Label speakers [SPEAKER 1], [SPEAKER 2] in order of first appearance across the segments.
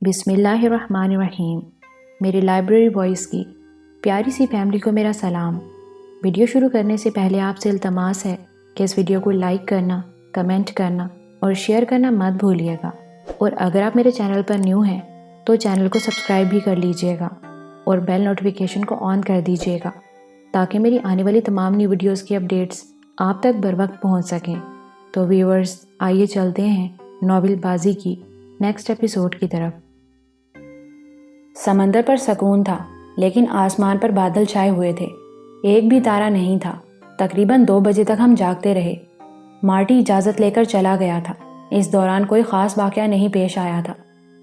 [SPEAKER 1] بسم اللہ الرحمن الرحیم۔ میری لائبریری وائس کی پیاری سی فیملی کو میرا سلام۔ ویڈیو شروع کرنے سے پہلے آپ سے التماس ہے کہ اس ویڈیو کو لائک کرنا، کمنٹ کرنا اور شیئر کرنا مت بھولیے گا، اور اگر آپ میرے چینل پر نیو ہیں تو چینل کو سبسکرائب بھی کر لیجئے گا اور بیل نوٹیفیکیشن کو آن کر دیجئے گا تاکہ میری آنے والی تمام نیو ویڈیوز کی اپڈیٹس آپ تک بر وقت پہنچ سکیں۔ تو ویورز، آئیے چلتے ہیں ناول بازی کی نیکسٹ ایپیسوڈ کی طرف۔ سمندر پر سکون تھا، لیکن آسمان پر بادل چھائے ہوئے تھے، ایک بھی تارا نہیں تھا۔ تقریباً 2 بجے تک ہم جاگتے رہے۔ مارٹی اجازت لے کر چلا گیا تھا۔ اس دوران کوئی خاص واقعہ نہیں پیش آیا تھا۔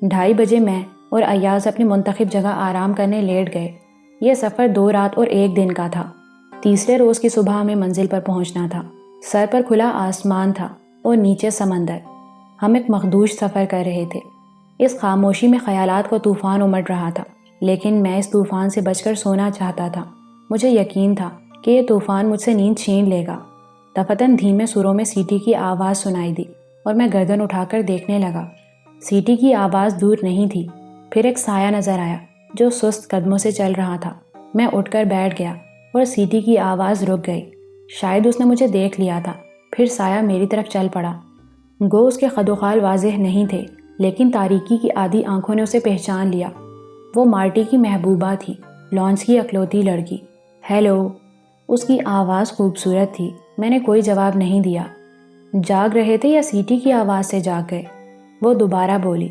[SPEAKER 1] 2:30 بجے میں اور ایاز اپنی منتخب جگہ آرام کرنے لیٹ گئے۔ یہ سفر 2 رات اور 1 دن کا تھا۔ تیسرے روز کی صبح ہمیں منزل پر پہنچنا تھا۔ سر پر کھلا آسمان تھا اور نیچے سمندر۔ ہم ایک مخدوش سفر کر رہے تھے۔ اس خاموشی میں خیالات کو طوفان امٹ رہا تھا، لیکن میں اس طوفان سے بچ کر سونا چاہتا تھا۔ مجھے یقین تھا کہ یہ طوفان مجھ سے نیند چھین لے گا۔ دفتن دھیمے سروں میں سیٹی کی آواز سنائی دی اور میں گردن اٹھا کر دیکھنے لگا۔ سیٹی کی آواز دور نہیں تھی۔ پھر ایک سایہ نظر آیا جو سست قدموں سے چل رہا تھا۔ میں اٹھ کر بیٹھ گیا اور سیٹی کی آواز رک گئی۔ شاید اس نے مجھے دیکھ لیا تھا۔ پھر سایہ میری طرف چل پڑا۔ گو اس کے قد و خال واضح نہیں تھے، لیکن تاریکی کی آدھی آنکھوں نے اسے پہچان لیا۔ وہ مارٹی کی محبوبہ تھی، لانس کی اکلوتی لڑکی۔ ہیلو، اس کی آواز خوبصورت تھی۔ میں نے کوئی جواب نہیں دیا۔ جاگ رہے تھے یا سیٹی کی آواز سے جاگ گئے؟ وہ دوبارہ بولی،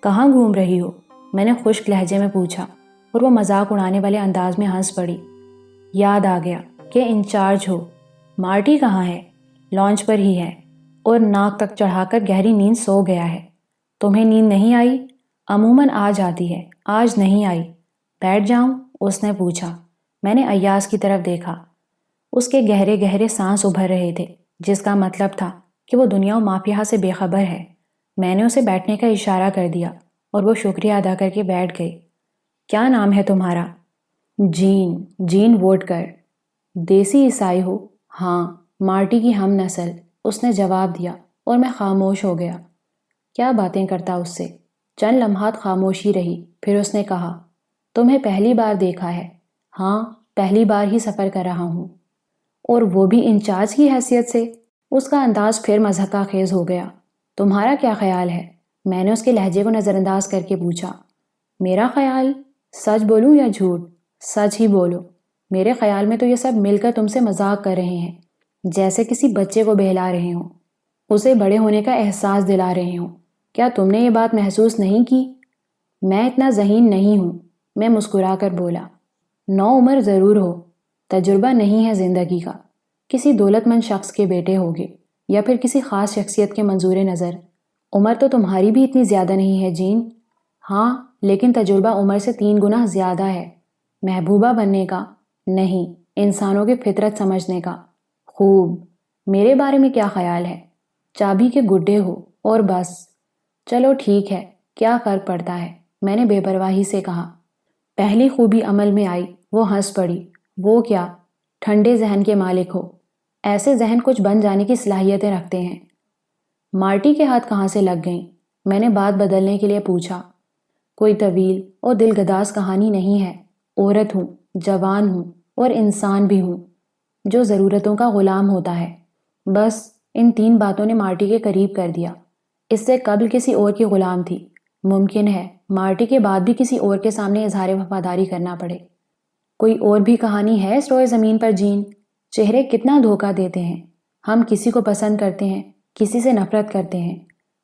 [SPEAKER 1] کہاں گھوم رہی ہو؟ میں نے خشک لہجے میں پوچھا، اور وہ مذاق اڑانے والے انداز میں ہنس پڑی۔ یاد آ گیا کہ انچارج ہو۔ مارٹی کہاں ہے؟ لانچ پر ہی ہے، اور ناک تک چڑھا کر گہری نیند سو گیا ہے۔ تمہیں نیند نہیں آئی؟ عموماً آ جاتی ہے، آج نہیں آئی۔ بیٹھ جاؤں؟ اس نے پوچھا۔ میں نے ایاز کی طرف دیکھا۔ اس کے گہرے گہرے سانس ابھر رہے تھے، جس کا مطلب تھا کہ وہ دنیا و مافیہا سے بے خبر ہے۔ میں نے اسے بیٹھنے کا اشارہ کر دیا اور وہ شکریہ ادا کر کے بیٹھ گئی۔ کیا نام ہے تمہارا؟ جین ووڈکر۔ دیسی عیسائی ہو؟ ہاں، مارٹی کی ہم نسل، اس نے جواب دیا، اور میں خاموش ہو گیا۔ کیا باتیں کرتا اس سے؟ چند لمحات خاموشی رہی، پھر اس نے کہا، تمہیں پہلی بار دیکھا ہے؟ ہاں، پہلی بار ہی سفر کر رہا ہوں۔ اور وہ بھی انچارج کی حیثیت سے؟ اس کا انداز پھر مضحکہ خیز ہو گیا۔ تمہارا کیا خیال ہے؟ میں نے اس کے لہجے کو نظر انداز کر کے پوچھا۔ میرا خیال؟ سچ بولوں یا جھوٹ؟ سچ ہی بولو۔ میرے خیال میں تو یہ سب مل کر تم سے مذاق کر رہے ہیں، جیسے کسی بچے کو بہلا رہے ہوں، اسے بڑے ہونے کا احساس دلا رہے ہوں۔ کیا تم نے یہ بات محسوس نہیں کی؟ میں اتنا ذہین نہیں ہوں، میں مسکرا کر بولا۔ نوعمر ضرور ہو، تجربہ نہیں ہے زندگی کا۔ کسی دولت مند شخص کے بیٹے ہوگے، یا پھر کسی خاص شخصیت کے منظور نظر۔ عمر تو تمہاری بھی اتنی زیادہ نہیں ہے جین۔ ہاں، لیکن تجربہ عمر سے 3 گنا زیادہ ہے۔ محبوبہ بننے کا؟ نہیں، انسانوں کی فطرت سمجھنے کا۔ خوب۔ میرے بارے میں کیا خیال ہے؟ چابی کے گڈے ہو، اور بس۔ چلو ٹھیک ہے، کیا فرق پڑتا ہے؟ میں نے بے پرواہی سے کہا۔ پہلی خوبی عمل میں آئی۔ وہ ہنس پڑی۔ وہ کیا؟ ٹھنڈے ذہن کے مالک ہو۔ ایسے ذہن کچھ بن جانے کی صلاحیتیں رکھتے ہیں۔ مارٹی کے ہاتھ کہاں سے لگ گئیں؟ میں نے بات بدلنے کے لیے پوچھا۔ کوئی طویل اور دلگداز کہانی نہیں ہے۔ عورت ہوں، جوان ہوں، اور انسان بھی ہوں، جو ضرورتوں کا غلام ہوتا ہے۔ بس ان 3 باتوں نے مارٹی کے قریب کر دیا۔ اس سے قبل کسی اور کی غلام تھی۔ ممکن ہے مارٹی کے بعد بھی کسی اور کے سامنے اظہار وفاداری کرنا پڑے۔ کوئی اور بھی کہانی ہے اس روئے زمین پر جین؟ چہرے کتنا دھوکہ دیتے ہیں۔ ہم کسی کو پسند کرتے ہیں، کسی سے نفرت کرتے ہیں،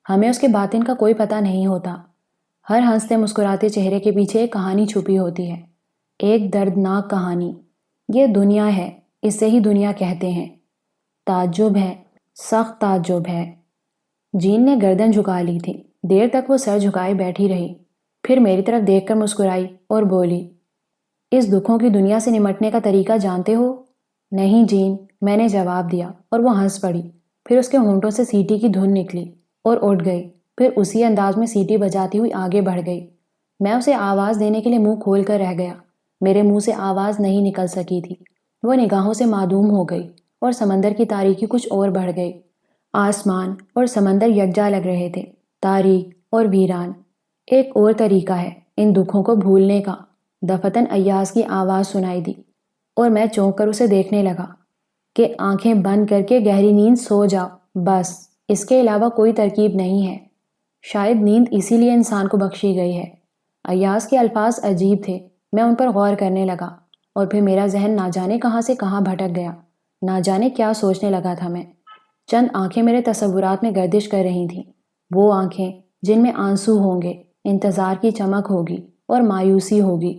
[SPEAKER 1] ہمیں اس کے باطن کا کوئی پتہ نہیں ہوتا۔ ہر ہنستے مسکراتے چہرے کے پیچھے ایک کہانی چھپی ہوتی ہے، ایک دردناک کہانی۔ یہ دنیا ہے، اسے ہی دنیا کہتے ہیں۔ تعجب ہے، سخت تعجب ہے۔ جین نے گردن جھکا لی تھی۔ دیر تک وہ سر جھکائے بیٹھی رہی، پھر میری طرف دیکھ کر مسکرائی اور بولی، اس دکھوں کی دنیا سے نمٹنے کا طریقہ جانتے ہو؟ نہیں جین، میں نے جواب دیا، اور وہ ہنس پڑی۔ پھر اس کے ہونٹوں سے سیٹی کی دھن نکلی اور اٹھ گئی۔ پھر اسی انداز میں سیٹی بجاتی ہوئی آگے بڑھ گئی۔ میں اسے آواز دینے کے لیے منہ کھول کر رہ گیا۔ میرے منہ سے آواز نہیں نکل سکی تھی۔ وہ نگاہوں سے معدوم ہو گئی اور سمندر کی تاریکی کچھ اور بڑھ گئی۔ آسمان اور سمندر یکجا لگ رہے تھے، تاریک اور ویران۔ ایک اور طریقہ ہے ان دکھوں کو بھولنے کا۔ دفتن ایاز کی آواز سنائی دی اور میں چونک کر اسے دیکھنے لگا کہ آنکھیں بند کر کے گہری نیند سو جاؤ، بس اس کے علاوہ کوئی ترکیب نہیں ہے۔ شاید نیند اسی لیے انسان کو بخشی گئی ہے۔ ایاز کے الفاظ عجیب تھے، میں ان پر غور کرنے لگا اور پھر میرا ذہن نہ جانے کہاں سے کہاں بھٹک گیا، نہ جانے کیا سوچنے لگا تھا میں۔ چند آنکھیں میرے تصورات میں گردش کر رہی تھیں، وہ آنکھیں جن میں آنسو ہوں گے، انتظار کی چمک ہوگی اور مایوسی ہوگی۔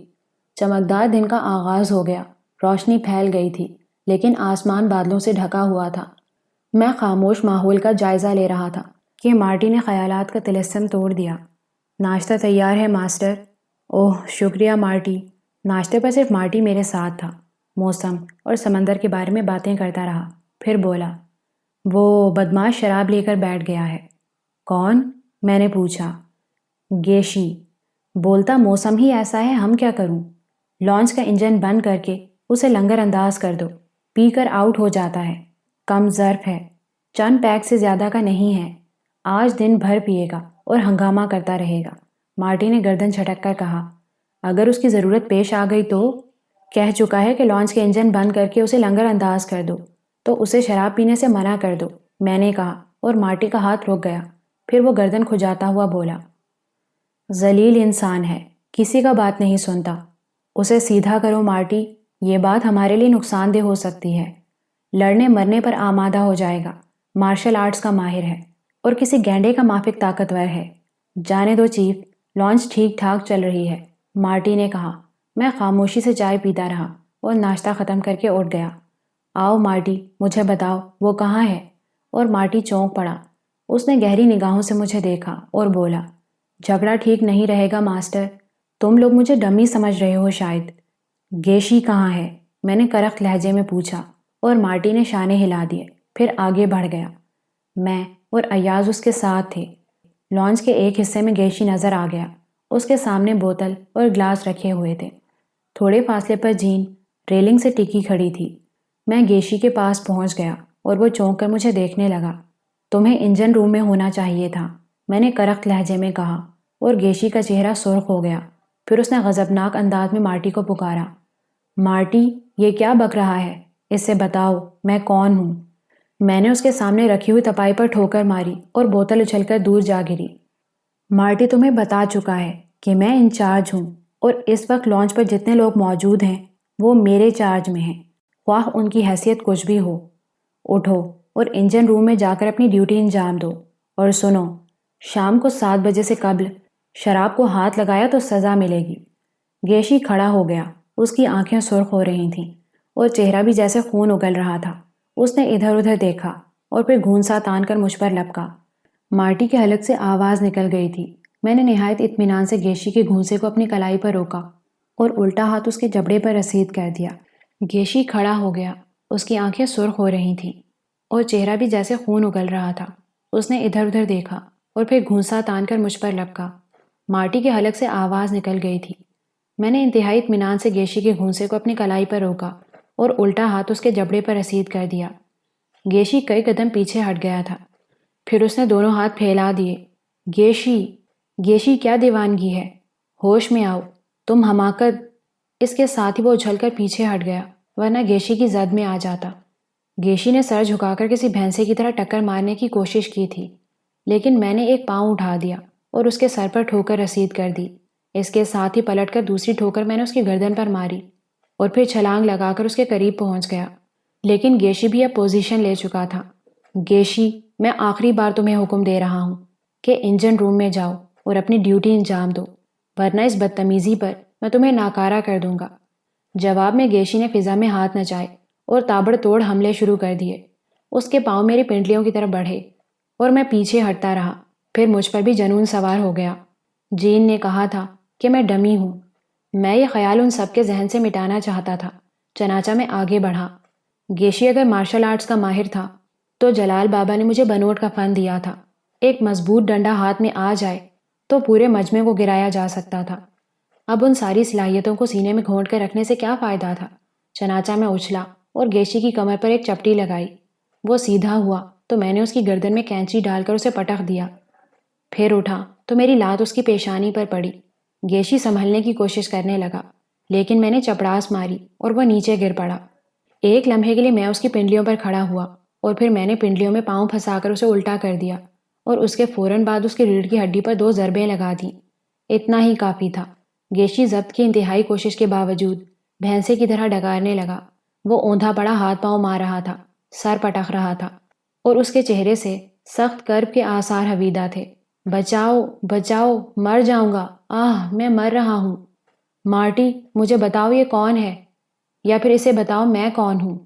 [SPEAKER 1] چمکدار دن کا آغاز ہو گیا، روشنی پھیل گئی تھی لیکن آسمان بادلوں سے ڈھکا ہوا تھا۔ میں خاموش ماحول کا جائزہ لے رہا تھا کہ مارٹی نے خیالات کا طلسم توڑ دیا۔ ناشتہ تیار ہے ماسٹر۔ اوہ شکریہ مارٹی۔ ناشتے پر صرف مارٹی میرے ساتھ تھا، موسم اور سمندر کے بارے میں باتیں کرتا رہا، پھر بولا، وہ بدماش شراب لے کر بیٹھ گیا ہے۔ کون؟ میں نے پوچھا۔ گیشی۔ بولتا موسم ہی ایسا ہے، ہم کیا کروں؟ لانچ کا انجن بند کر کے اسے لنگر انداز کر دو، پی کر آؤٹ ہو جاتا ہے، کم ظرف ہے، چند پیک سے زیادہ کا نہیں ہے، آج دن بھر پیے گا اور ہنگامہ کرتا رہے گا۔ مارٹی نے گردن جھٹک کر کہا، اگر اس کی ضرورت پیش آ گئی تو؟ کہہ چکا ہے کہ لانچ کے انجن بند کر کے اسے لنگر انداز کر دو تو اسے شراب پینے سے منع کر دو، میں نے کہا، اور مارٹی کا ہاتھ رک گیا۔ پھر وہ گردن کھجاتا ہوا بولا، ذلیل انسان ہے، کسی کا بات نہیں سنتا، اسے سیدھا کرو مارٹی، یہ بات ہمارے لیے نقصان دہ ہو سکتی ہے۔ لڑنے مرنے پر آمادہ ہو جائے گا، مارشل آرٹس کا ماہر ہے اور کسی گینڈے کا مافک طاقتور ہے۔ جانے دو چیف، لانچ ٹھیک ٹھاک چل رہی ہے، مارٹی نے کہا۔ میں خاموشی سے چائے پیتا رہا اور ناشتہ ختم کر کے اٹھ گیا۔ آؤ مارٹی، مجھے بتاؤ وہ کہاں ہے؟ اور مارٹی چونک پڑا۔ اس نے گہری نگاہوں سے مجھے دیکھا اور بولا، جھگڑا ٹھیک نہیں رہے گا ماسٹر، تم لوگ مجھے ڈمی سمجھ رہے ہو شاید۔ گیشی کہاں ہے؟ میں نے کرخت لہجے میں پوچھا اور مارٹی نے شانے ہلا دیے، پھر آگے بڑھ گیا۔ میں اور ایاز اس کے ساتھ تھے۔ لانچ کے ایک حصے میں گیشی نظر آ گیا، اس کے سامنے بوتل اور گلاس رکھے ہوئے تھے۔ تھوڑے فاصلے پر جین ریلنگ سے ٹکی کھڑی تھی۔ میں گیشی کے پاس پہنچ گیا اور وہ چونک کر مجھے دیکھنے لگا۔ تمہیں انجن روم میں ہونا چاہیے تھا، میں نے کرخت لہجے میں کہا، اور گیشی کا چہرہ سرخ ہو گیا۔ پھر اس نے غضبناک انداز میں مارٹی کو پکارا، مارٹی یہ کیا بک رہا ہے؟ اس سے بتاؤ میں کون ہوں؟ میں نے اس کے سامنے رکھی ہوئی تپائی پر ٹھوکر ماری اور بوتل اچھل کر دور جا گری۔ مارٹی تمہیں بتا چکا ہے کہ میں انچارج ہوں اور اس وقت لانچ پر جتنے لوگ موجود ہیں وہ میرے چارج میں ہیں، خواہ ان کی حیثیت کچھ بھی ہو۔ اٹھو اور انجن روم میں جا کر اپنی ڈیوٹی انجام دو، اور سنو، شام کو 7 بجے سے قبل شراب کو ہاتھ لگایا تو سزا ملے گی۔ گیشی کھڑا ہو گیا، اس کی آنکھیں سرخ ہو رہی تھیں اور چہرہ بھی جیسے خون اگل رہا تھا۔ اس نے ادھر ادھر دیکھا اور پھر گھونسا تان کر مجھ پر لپکا۔ مارٹی کے حلق سے آواز نکل گئی تھی۔ میں نے نہایت اطمینان سے گیشی کے گھونسے کو اپنی کلائی پر روکا اور الٹا ہاتھ اس کے جبڑے پر رسید کر دیا۔ گیشی کھڑا ہو گیا، اس کی آنکھیں سرخ ہو رہی تھیں اور چہرہ بھی جیسے خون اگل رہا تھا۔ اس نے ادھر ادھر دیکھا اور پھر گھونسا تان کر مجھ پر لپکا۔ مارٹی کے حلق سے آواز نکل گئی تھی۔ میں نے انتہائی اطمینان سے گیشی کے گھونسے کو اپنی کلائی پر روکا اور الٹا ہاتھ اس کے جبڑے پر رسید کر دیا۔ گیشی کئی قدم پیچھے ہٹ گیا تھا، پھر اس نے دونوں ہاتھ پھیلا دیے۔ گیشی، گیشی کیا دیوانگی ہے، ہوش میں آؤ، تم حماقت۔ اس کے ساتھ ہی وہ اچھل کر پیچھے ہٹ گیا، ورنہ گیشی کی زد میں آ جاتا۔ گیشی نے سر جھکا کر کسی بھینسے کی طرح ٹکر مارنے کی کوشش کی تھی، لیکن میں نے ایک پاؤں اٹھا دیا اور اس کے سر پر ٹھوکر رسید کر دی۔ اس کے ساتھ ہی پلٹ کر دوسری ٹھوکر میں نے اس کی گردن پر ماری اور پھر چھلانگ لگا کر اس کے قریب پہنچ گیا۔ لیکن گیشی بھی اب پوزیشن لے چکا تھا۔ گیشی، میں آخری بار تمہیں حکم دے رہا ہوں کہ انجن روم میں جاؤ اور اپنی ڈیوٹی انجام دو، ورنہ اس بدتمیزی پر میں تمہیں ناکارہ کر دوں گا۔ جواب میں گیشی نے فضا میں ہاتھ نچائے اور تابڑ توڑ حملے شروع کر دیے۔ اس کے پاؤں میری پنڈلیوں کی طرف بڑھے اور میں پیچھے ہٹتا رہا۔ پھر مجھ پر بھی جنون سوار ہو گیا۔ جین نے کہا تھا کہ میں ڈمی ہوں۔ میں یہ خیال ان سب کے ذہن سے مٹانا چاہتا تھا، چنانچہ میں آگے بڑھا۔ گیشی اگر مارشل آرٹس کا ماہر تھا تو جلال بابا نے مجھے بنوٹ کا فن دیا تھا۔ ایک مضبوط ڈنڈا ہاتھ میں آ جائے تو پورے مجمع کو گرایا جا سکتا تھا۔ اب ان ساری صلاحیتوں کو سینے میں گھونٹ کر رکھنے سے کیا فائدہ تھا؟ چنانچہ میں اچھلا اور گیشی کی کمر پر ایک چپٹی لگائی۔ وہ سیدھا ہوا تو میں نے اس کی گردن میں کینچی ڈال کر اسے پٹخ دیا، پھر اٹھا تو میری لات اس کی پیشانی پر پڑی۔ گیشی سنبھلنے کی کوشش کرنے لگا، لیکن میں نے چپڑاس ماری اور وہ نیچے گر پڑا۔ ایک لمحے کے لیے میں اس کی پنڈلیوں پر کھڑا ہوا اور پھر میں نے پنڈلیوں میں پاؤں پھنسا کر اسے الٹا کر دیا اور اس کے فوراً بعد اس کی ریڑھ کی ہڈی پر 2 ضربیں لگا دیں۔ اتنا ہی کافی تھا۔ گیشی ضبط کی انتہائی کوشش کے باوجود بھینسے کی طرح ڈگارنے لگا۔ وہ اوندھا پڑا ہاتھ پاؤں مار رہا تھا، سر پٹک رہا تھا اور اس کے چہرے سے سخت کرب کے آثار حویدہ تھے۔ بچاؤ بچاؤ، مر جاؤں گا، میں مر رہا ہوں۔ مارٹی، مجھے بتاؤ یہ کون ہے، یا پھر اسے بتاؤ میں کون ہوں۔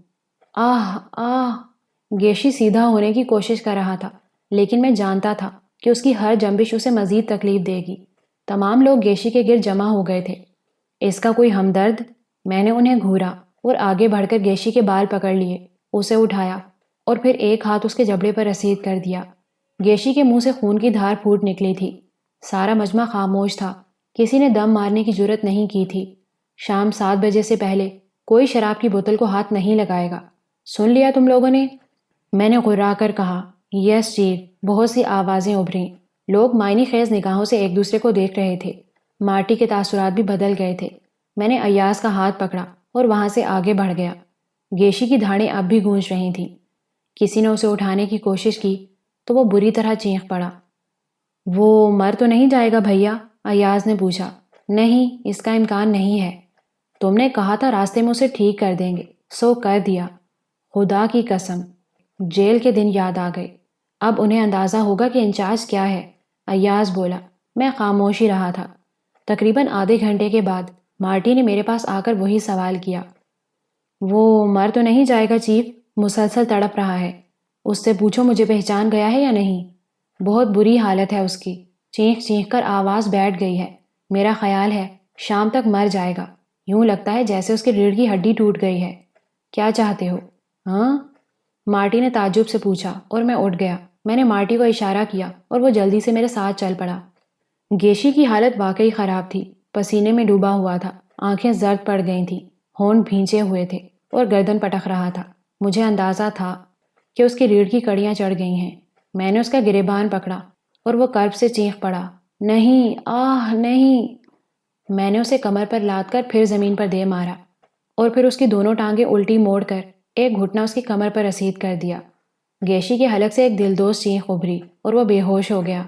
[SPEAKER 1] گیشی سیدھا ہونے کی کوشش کر رہا تھا، لیکن میں جانتا تھا کہ اس کی ہر جنبش اسے مزید تکلیف دے گی۔ تمام لوگ گیشی کے گرد جمع ہو گئے تھے۔ اس کا کوئی ہمدرد؟ میں نے انہیں گھورا اور آگے بڑھ کر گیشی کے بال پکڑ لیے، اسے اٹھایا اور پھر ایک ہاتھ اس کے جبڑے پر رسید کر دیا۔ گیشی کے منہ سے خون کی دھار پھوٹ نکلی تھی۔ سارا مجمع خاموش تھا، کسی نے دم مارنے کی جرت نہیں کی تھی۔ شام 7 بجے سے پہلے کوئی شراب کی بوتل کو ہاتھ نہیں لگائے گا۔ سن لیا تم لوگوں نے؟ میں نے غرا کر کہا۔ یس چیف، بہت سی آوازیں ابھریں۔ لوگ معنی خیز نگاہوں سے ایک دوسرے کو دیکھ رہے تھے۔ مارٹی کے تاثرات بھی بدل گئے تھے۔ میں نے ایاز کا ہاتھ پکڑا اور وہاں سے آگے بڑھ گیا۔ گیشی کی دھاڑیں اب بھی گونج رہی تھیں۔ کسی نے اسے اٹھانے کی کوشش کی تو وہ بری طرح چینخ پڑا۔ وہ مر تو نہیں جائے گا بھیا؟ ایاز نے پوچھا۔ نہیں، اس کا امکان نہیں ہے۔ تم نے کہا تھا راستے میں اسے ٹھیک کر دیں گے، سو کر دیا۔ خدا کی قسم۔ جیل کے دن یاد آ گئے۔ اب انہیں اندازہ ہوگا کہ انچارج کیا ہے، ایاز بولا۔ میں خاموش ہی رہا تھا۔ تقریباً آدھے گھنٹے کے بعد مارٹی نے میرے پاس آ کر وہی سوال کیا۔ وہ مر تو نہیں جائے گا چیف؟ مسلسل تڑپ رہا ہے۔ اس سے پوچھو مجھے پہچان گیا ہے یا نہیں۔ بہت بری حالت ہے اس کی، چینخ چینخ کر آواز بیٹھ گئی ہے۔ میرا خیال ہے شام تک مر جائے گا۔ یوں لگتا ہے جیسے اس کی ریڑھ کی ہڈی ٹوٹ گئی ہے۔ کیا چاہتے ہو؟ ہاں؟ مارٹی نے تعجب سے پوچھا اور میں اٹھ گیا۔ میں نے مارٹی کو اشارہ کیا اور وہ جلدی سے میرے ساتھ چل پڑا۔ گیشی کی حالت واقعی خراب تھی، پسینے میں ڈوبا ہوا تھا، آنکھیں زرد پڑ گئی تھیں، ہونٹ بھینچے ہوئے تھے اور گردن پٹک رہا تھا۔ مجھے اندازہ تھا کہ اس کی ریڑھ کی کڑیاں چڑھ گئی ہیں۔ میں نے اس کا گریبان پکڑا اور وہ کرب سے چینخ پڑا۔ نہیں، نہیں۔ میں نے اسے کمر پر لاد کر پھر زمین پر دے مارا اور پھر اس کی دونوں ٹانگیں الٹی موڑ کر ایک گھٹنا اس کی کمر پر رسید کر دیا۔ گیشی کے حلق سے ایک دلدوز چینخ ابھری اور وہ بے ہوش ہو گیا۔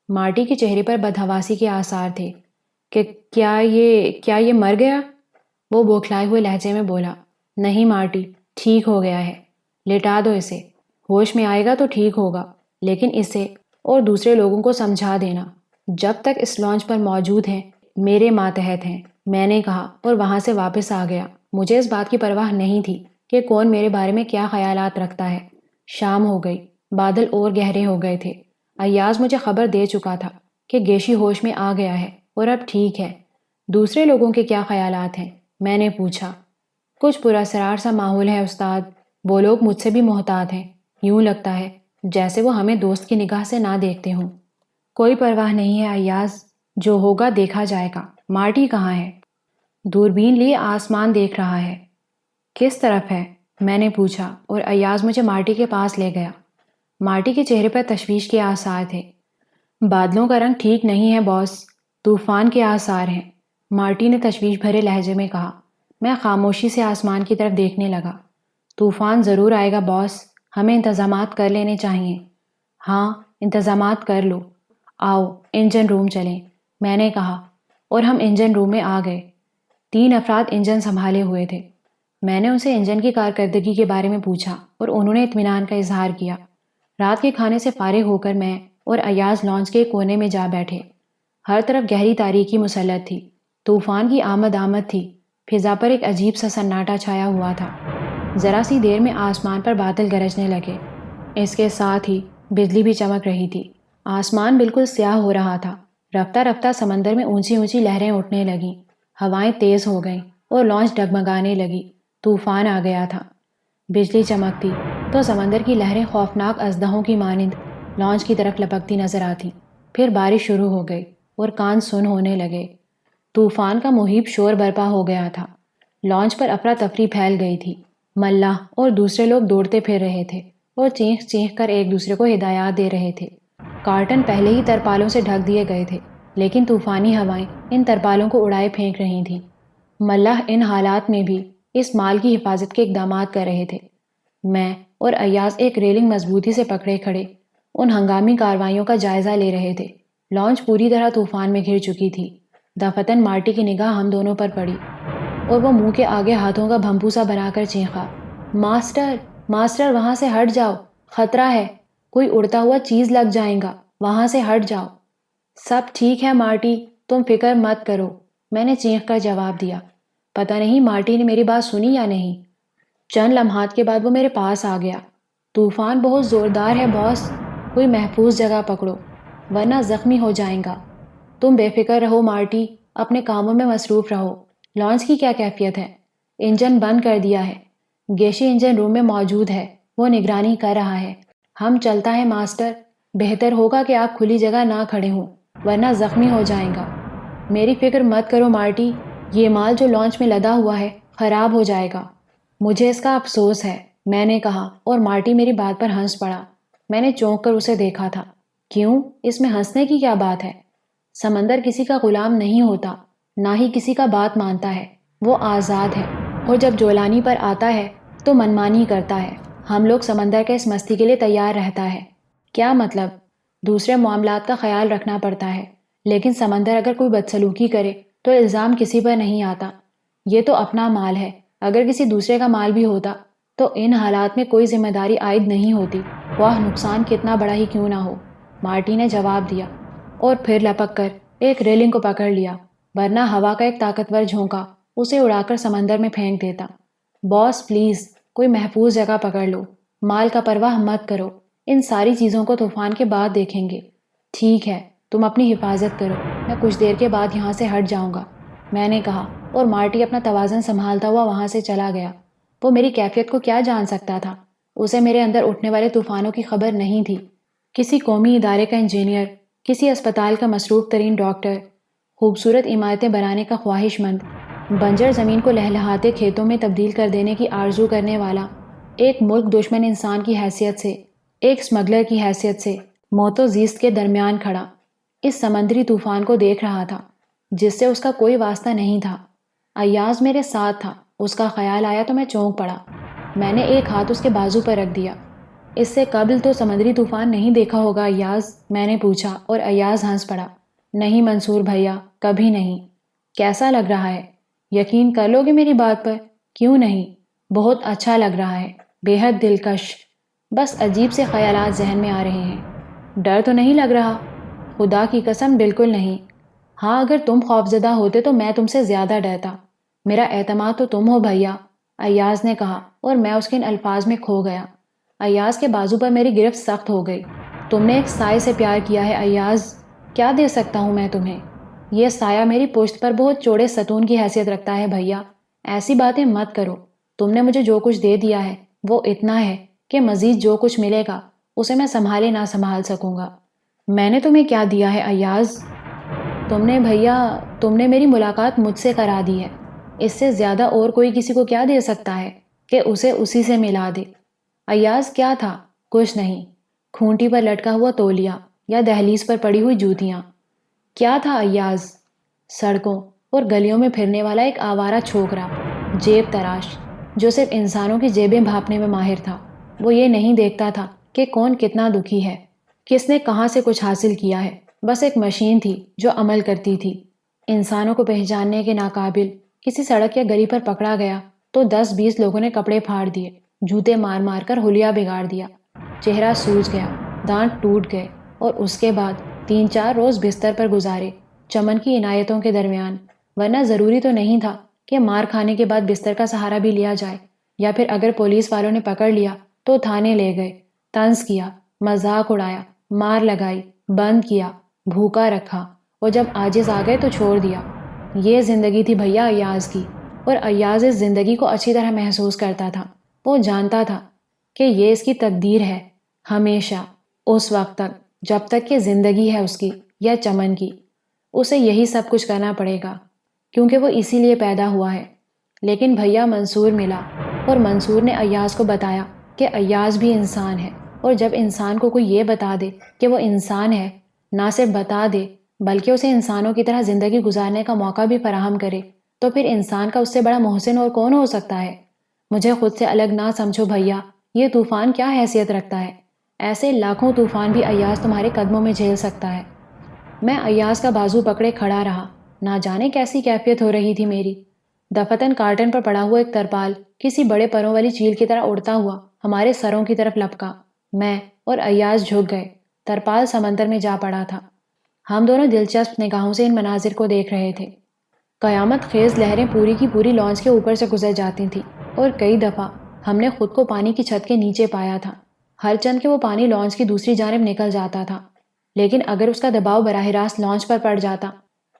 [SPEAKER 1] مارٹی کے چہرے پر بدحواسی کے آثار تھے۔ کہ کیا یہ مر گیا؟ وہ بوکھلائے ہوئے لہجے میں بولا۔ نہیں مارٹی، ٹھیک ہو گیا ہے۔ لٹا دو اسے، ہوش میں آئے گا تو ٹھیک ہوگا، لیکن اسے اور دوسرے لوگوں کو سمجھا دینا جب تک اس لانچ پر موجود ہیں میرے ماتحت ہیں، میں نے کہا اور وہاں سے واپس آ گیا۔ مجھے اس بات کی پرواہ نہیں تھی کہ کون میرے بارے میں کیا خیالات رکھتا ہے۔ شام ہو گئی، بادل اور گہرے ہو گئے تھے۔ ایاز مجھے خبر دے چکا تھا کہ گیشی ہوش میں آ گیا ہے اور اب ٹھیک ہے۔ دوسرے لوگوں کے کیا خیالات ہیں؟ میں نے پوچھا۔ کچھ پراسرار سا ماحول ہے استاد، وہ لوگ مجھ سے بھی محتاط ہیں۔ یوں لگتا ہے جیسے وہ ہمیں دوست کی نگاہ سے نہ دیکھتے ہوں۔ کوئی پرواہ نہیں ہے ایاز، جو ہوگا دیکھا جائے گا۔ مارٹی کہاں ہے؟ دوربین لیے آسمان دیکھ رہا ہے۔ کس طرف ہے؟ میں نے پوچھا اور ایاز مجھے مارٹی کے پاس لے گیا۔ مارٹی کے چہرے پر تشویش کے آثار تھے۔ بادلوں کا رنگ ٹھیک نہیں ہے باس، طوفان کے آثار ہیں، مارٹی نے تشویش بھرے لہجے میں کہا۔ میں خاموشی سے آسمان کی طرف دیکھنے لگا۔ طوفان ضرور آئے گا باس، ہمیں انتظامات کر لینے چاہیے۔ ہاں، انتظامات کر لو۔ آؤ انجن روم چلیں، میں نے کہا اور ہم انجن روم میں آ گئے۔ 3 افراد انجن سنبھالے ہوئے تھے۔ میں نے ان سے انجن کی کارکردگی کے بارے میں پوچھا اور انہوں نے اطمینان کا اظہار کیا۔ رات کے کھانے سے فارغ ہو کر میں اور ایاز لانچ کے کونے میں جا بیٹھے۔ ہر طرف گہری تاریکی مسلط تھی، طوفان کی آمد تھی، فضا پر ایک عجیب سا سناٹا چھایا ہوا تھا۔ ذرا سی دیر میں آسمان پر بادل گرجنے لگے، اس کے ساتھ ہی بجلی بھی چمک رہی تھی۔ آسمان بالکل سیاہ ہو رہا تھا۔ رفتہ رفتہ سمندر میں اونچی اونچی لہریں اٹھنے لگیں، ہوائیں تیز ہو گئیں اور لانچ ڈگمگانے لگی۔ طوفان آ گیا تھا۔ بجلی چمکتی تو سمندر کی لہریں خوفناک اژدہوں کی مانند لانچ کی طرف لپکتی نظر آتی۔ پھر بارش شروع ہو گئی اور کان سن ہونے لگے۔ طوفان کا مہیب شور برپا ہو گیا تھا۔ لانچ پر افراتفری پھیل گئی تھی۔ ملاح اور دوسرے لوگ دوڑتے پھر رہے تھے اور چینخ چینخ کر ایک دوسرے کو ہدایات دے رہے تھے۔ کارٹن پہلے ہی ترپالوں سے ڈھک دیے گئے تھے، لیکن طوفانی ہوائیں ان ترپالوں کو اڑائے پھینک رہی تھیں۔ ملح ان حالات میں بھی اس مال کی حفاظت کے اقدامات کر رہے تھے۔ میں اور ایاز ایک ریلنگ مضبوطی سے پکڑے کھڑے ان ہنگامی کارروائیوں کا جائزہ لے رہے تھے۔ لانچ پوری طرح طوفان میں گھر چکی تھی۔ دفتن مارٹی کی نگاہ ہم دونوں پر پڑی اور وہ منہ کے آگے ہاتھوں کا بھمپو سا بنا کر چیخا، ماسٹر ماسٹر وہاں سے ہٹ جاؤ، خطرہ ہے، کوئی اڑتا ہوا چیز لگ جائے گا، وہاں سے ہٹ جاؤ۔ سب ٹھیک ہے مارٹی، تم فکر مت کرو، میں نے چیخ کر جواب دیا۔ پتہ نہیں مارٹی نے میری بات سنی یا نہیں۔ چند لمحات کے بعد وہ میرے پاس آ گیا۔ طوفان بہت زوردار ہے باس، کوئی محفوظ جگہ پکڑو ورنہ زخمی ہو جائیں گا۔ تم بے فکر رہو مارٹی، اپنے کاموں میں مصروف رہو۔ لانچ کی کیا کیفیت ہے؟ انجن بند کر دیا ہے، گیشی انجن روم میں موجود ہے، وہ نگرانی کر رہا ہے۔ ہم چلتا ہے ماسٹر، بہتر ہوگا کہ آپ کھلی جگہ نہ کھڑے ہوں ورنہ زخمی ہو جائیں گا۔ میری فکر مت کرو مارٹی، یہ مال جو لانچ میں لدا ہوا ہے خراب ہو جائے گا۔ مجھے اس کا افسوس ہے، میں نے کہا، اور مارٹی میری بات پر ہنس پڑا۔ میں نے چونک کر اسے دیکھا تھا۔ کیوں؟ اس میں ہنسنے کی کیا بات ہے؟ سمندر کسی کا غلام نہیں ہوتا، نہ ہی کسی کا بات مانتا ہے، وہ آزاد ہے، اور جب جولانی پر آتا ہے تو منمانی کرتا ہے۔ ہم لوگ سمندر کے اس مستی کے لیے تیار رہتا ہے۔ کیا مطلب؟ دوسرے معاملات کا خیال رکھنا پڑتا ہے، لیکن سمندر اگر کوئی بدسلوکی کرے تو الزام کسی پر نہیں آتا۔ یہ تو اپنا مال ہے، اگر کسی دوسرے کا مال بھی ہوتا تو ان حالات میں کوئی ذمہ داری عائد نہیں ہوتی، خواہ نقصان کتنا بڑا ہی کیوں نہ ہو، مارٹی نے جواب دیا، اور پھر لپک کر ایک ریلنگ کو پکڑ لیا، ورنہ ہوا کا ایک طاقتور جھونکا اسے اڑا کر سمندر میں پھینک دیتا۔ باس پلیز، کوئی محفوظ جگہ پکڑ لو، مال کا پرواہ مت کرو، ان ساری چیزوں کو طوفان کے بعد دیکھیں گے۔ ٹھیک ہے، تم اپنی حفاظت کرو، میں کچھ دیر کے بعد یہاں سے ہٹ جاؤں گا، میں نے کہا، اور مارٹی اپنا توازن سنبھالتا ہوا وہاں سے چلا گیا۔ وہ میری کیفیت کو کیا جان سکتا تھا؟ اسے میرے اندر اٹھنے والے طوفانوں کی خبر نہیں تھی۔ کسی قومی ادارے کا انجینئر، کسی اسپتال کا مصروف ترین ڈاکٹر، خوبصورت عمارتیں بنانے کا خواہش مند، بنجر زمین کو لہلہاتے کھیتوں میں تبدیل کر دینے کی آرزو کرنے والا، ایک ملک دشمن انسان کی حیثیت سے، ایک اسمگلر کی حیثیت سے موت و زیست کے درمیان کھڑا اس سمندری طوفان کو دیکھ رہا تھا جس سے اس کا کوئی واسطہ نہیں تھا۔ ایاز میرے ساتھ تھا، اس کا خیال آیا تو میں چونک پڑا۔ میں نے ایک ہاتھ اس کے بازو پر رکھ دیا۔ اس سے قبل تو سمندری طوفان نہیں دیکھا ہوگا ایاز، میں نے پوچھا، اور ایاز ہنس پڑا۔ نہیں منصور بھیا، کبھی نہیں۔ کیسا لگ رہا ہے؟ یقین کر لو گے میری بات پر؟ کیوں نہیں، بہت اچھا لگ رہا ہے، بے حد دلکش۔ بس عجیب سے خیالات ذہن میں آ رہے ہیں۔ ڈر تو نہیں لگ رہا؟ خدا کی قسم بالکل نہیں۔ ہاں اگر تم خوفزدہ ہوتے تو میں تم سے زیادہ ڈرتا۔ میرا اعتماد تو تم ہو بھیا، ایاز نے کہا، اور میں اس کے ان الفاظ میں کھو گیا۔ ایاز کے بازو پر میری گرفت سخت ہو گئی۔ تم نے ایک سائے سے پیار کیا ہے ایاز، کیا دے سکتا ہوں میں تمہیں؟ یہ سایہ میری پشت پر بہت چوڑے ستون کی حیثیت رکھتا ہے بھیا، ایسی باتیں مت کرو۔ تم نے مجھے جو کچھ دے دیا ہے وہ اتنا ہے کہ مزید جو کچھ ملے گا اسے میں سنبھالے نہ سنبھال سکوں گا۔ میں نے تمہیں کیا دیا ہے ایاز؟ تم نے بھیا، تم نے میری ملاقات مجھ سے کرا دی ہے، اس سے زیادہ اور کوئی کسی کو کیا دے سکتا ہے کہ اسے اسی سے ملا دے۔ ایاز کیا تھا؟ کچھ نہیں، کھونٹی پر لٹکا ہوا تولیہ یا دہلیز پر پڑی ہوئی جوتیاں۔ کیا تھا ایاز؟ سڑکوں اور گلیوں میں پھرنے والا ایک آوارہ چھوکرا، جیب تراش، جو صرف انسانوں کی جیبیں بھانپنے میں ماہر تھا۔ وہ یہ نہیں دیکھتا تھا کہ کون کتنا دکھی ہے، کس نے کہاں سے کچھ حاصل کیا ہے، بس ایک مشین تھی جو عمل کرتی تھی۔ انسانوں کو پہچاننے کے ناقابل کسی سڑک یا گلی پر پکڑا گیا تو 10-20 لوگوں نے کپڑے پھاڑ دیے، جوتے مار مار کر حلیہ بگاڑ دیا، چہرہ سوج گیا، دانت ٹوٹ گئے، اور اس کے بعد 3-4 روز بستر پر گزارے چمن کی عنایتوں کے درمیان، ورنہ ضروری تو نہیں تھا کہ مار کھانے کے بعد بستر کا سہارا بھی لیا جائے، یا پھر اگر پولیس والوں نے پکڑ لیا تو تھانے لے گئے، طنز کیا، مذاق اڑایا، مار لگائی، بند کیا، بھوکا رکھا، اور جب عاجز آ گئے تو چھوڑ دیا۔ یہ زندگی تھی بھیا ایاز کی، اور ایاز اس زندگی کو اچھی طرح محسوس کرتا تھا۔ وہ جانتا تھا کہ یہ اس کی تقدیر ہے، ہمیشہ، اس وقت تک جب تک کہ زندگی ہے اس کی یا چمن کی، اسے یہی سب کچھ کرنا پڑے گا، کیونکہ وہ اسی لیے پیدا ہوا ہے۔ لیکن بھیا منصور ملا، اور منصور نے ایاز کو بتایا کہ ایاز بھی انسان ہے، اور جب انسان کو کوئی یہ بتا دے کہ وہ انسان ہے، نہ صرف بتا دے بلکہ اسے انسانوں کی طرح زندگی گزارنے کا موقع بھی فراہم کرے، تو پھر انسان کا اس سے بڑا محسن اور کون ہو سکتا ہے؟ مجھے خود سے الگ نہ سمجھو بھیا، یہ طوفان کیا حیثیت رکھتا ہے؟ ایسے لاکھوں طوفان بھی ایاز تمہارے قدموں میں جھیل سکتا ہے۔ میں ایاز کا بازو پکڑے کھڑا رہا، نہ جانے کیسی کیفیت ہو رہی تھی میری۔ دفتن کارٹن پر پڑا ہوا ایک ترپال کسی بڑے پروں والی چیل کی طرح اڑتا ہوا ہمارے سروں کی طرف لپکا۔ میں اور ایاز جھک گئے۔ ترپال سمندر میں جا پڑا تھا۔ ہم دونوں دلچسپ نگاہوں سے ان مناظر کو دیکھ رہے تھے۔ قیامت خیز لہریں پوری کی پوری لانچ کے اوپر سے گزر جاتی تھیں اور کئی دفعہ ہم نے خود کو پانی کی چھت کے نیچے پایا تھا، ہر چند کہ وہ پانی لانچ کی دوسری جانب نکل جاتا تھا، لیکن اگر اس کا دباؤ براہ راست لانچ پر پڑ جاتا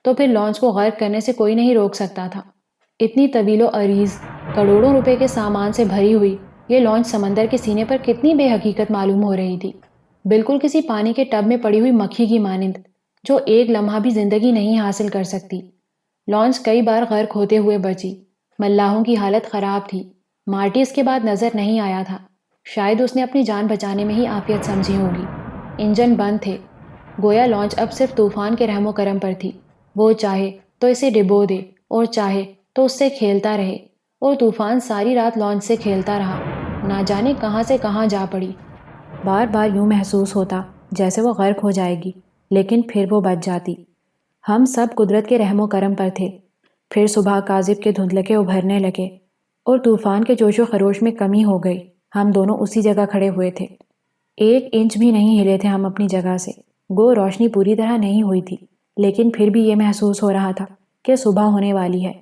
[SPEAKER 1] تو پھر لانچ کو غرق کرنے سے کوئی نہیں روک سکتا تھا۔ اتنی طویل و عریض کروڑوں روپے کے سامان سے بھری ہوئی یہ لانچ سمندر کے سینے پر کتنی بے حقیقت معلوم ہو رہی تھی، بالکل کسی پانی کے ٹب میں پڑی ہوئی مکھی کی مانند جو ایک لمحہ بھی زندگی نہیں حاصل کر سکتی۔ لانچ کئی بار غرق ہوتے ہوئے بچی، ملاحوں کی حالت خراب تھی۔ مارٹی اس کے بعد نظر نہیں آیا تھا، شاید اس نے اپنی جان بچانے میں ہی عافیت سمجھی ہوگی۔ انجن بند تھے، گویا لانچ اب صرف طوفان کے رحم و کرم پر تھی۔ وہ چاہے تو اسے ڈبو دے اور چاہے تو اس سے کھیلتا رہے، اور طوفان ساری رات لانچ سے کھیلتا رہا، نہ جانے کہاں سے کہاں جا پڑی۔ بار بار یوں محسوس ہوتا جیسے وہ غرق ہو جائے گی، لیکن پھر وہ بچ جاتی۔ ہم سب قدرت کے رحم و کرم پر تھے۔ پھر صبح کاذب کے دھندلکے ابھرنے لگے اور طوفان کے جوش و خروش میں کمی ہو گئی۔ ہم دونوں اسی جگہ کھڑے ہوئے تھے، 1 انچ بھی نہیں ہلے تھے ہم اپنی جگہ سے۔ گو روشنی پوری طرح نہیں ہوئی تھی، لیکن پھر بھی یہ محسوس ہو رہا تھا کہ صبح ہونے والی ہے،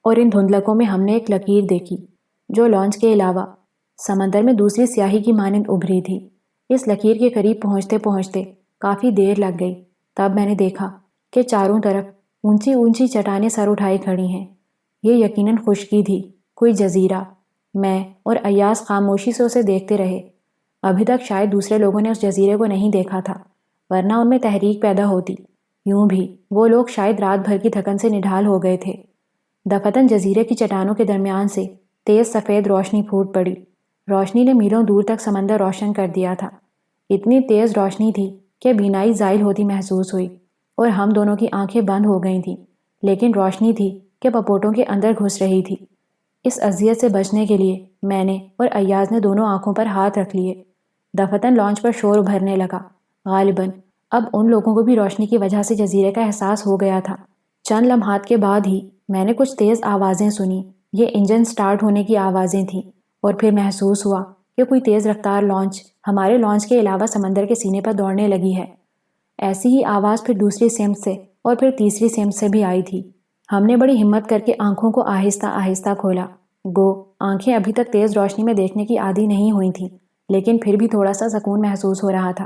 [SPEAKER 1] اور ان دھندلکوں میں ہم نے ایک لکیر دیکھی جو لانچ کے علاوہ سمندر میں دوسری سیاہی کی مانند ابھری تھی۔ اس لکیر کے قریب پہنچتے پہنچتے کافی دیر لگ گئی، تب میں نے دیکھا کہ چاروں طرف اونچی اونچی چٹانیں سر اٹھائی کھڑی ہیں۔ یہ یقیناً خشکی تھی، کوئی جزیرہ۔ میں اور ایاز خاموشی سے اسے دیکھتے رہے۔ ابھی تک شاید دوسرے لوگوں نے اس جزیرے کو نہیں دیکھا تھا، ورنہ ان میں تحریک پیدا ہوتی۔ یوں بھی وہ لوگ شاید رات بھر کی تھکن سے نڈھال ہو گئے تھے۔ دفتن جزیرے کی چٹانوں کے درمیان سے تیز سفید روشنی پھوٹ پڑی۔ روشنی نے میلوں دور تک سمندر روشن کر دیا تھا۔ اتنی تیز روشنی تھی کہ بینائی زائل ہوتی محسوس ہوئی، اور ہم دونوں کی آنکھیں بند ہو گئی تھیں، لیکن روشنی تھی کہ پپوٹوں کے اندر گھس رہی تھی۔ اس اذیت سے بچنے کے لیے میں نے اور ایاز نے دونوں آنکھوں پر ہاتھ رکھ لیے۔ دفتن لانچ پر شور ابھرنے لگا۔ غالباً اب ان لوگوں کو بھی روشنی کی وجہ سے جزیرے کا احساس ہو گیا تھا۔ چند لمحات کے بعد ہی میں نے کچھ تیز آوازیں سنی۔ یہ انجن سٹارٹ ہونے کی آوازیں تھیں، اور پھر محسوس ہوا کہ کوئی تیز رفتار لانچ ہمارے لانچ کے علاوہ سمندر کے سینے پر دوڑنے لگی ہے۔ ایسی ہی آواز پھر دوسری سمت سے اور پھر تیسری سمت سے بھی آئی تھی۔ ہم نے بڑی ہمت کر کے آنکھوں کو آہستہ آہستہ کھولا۔ گو آنکھیں ابھی تک تیز روشنی میں دیکھنے کی عادی نہیں ہوئی تھیں، لیکن پھر بھی تھوڑا سا سکون محسوس ہو رہا تھا۔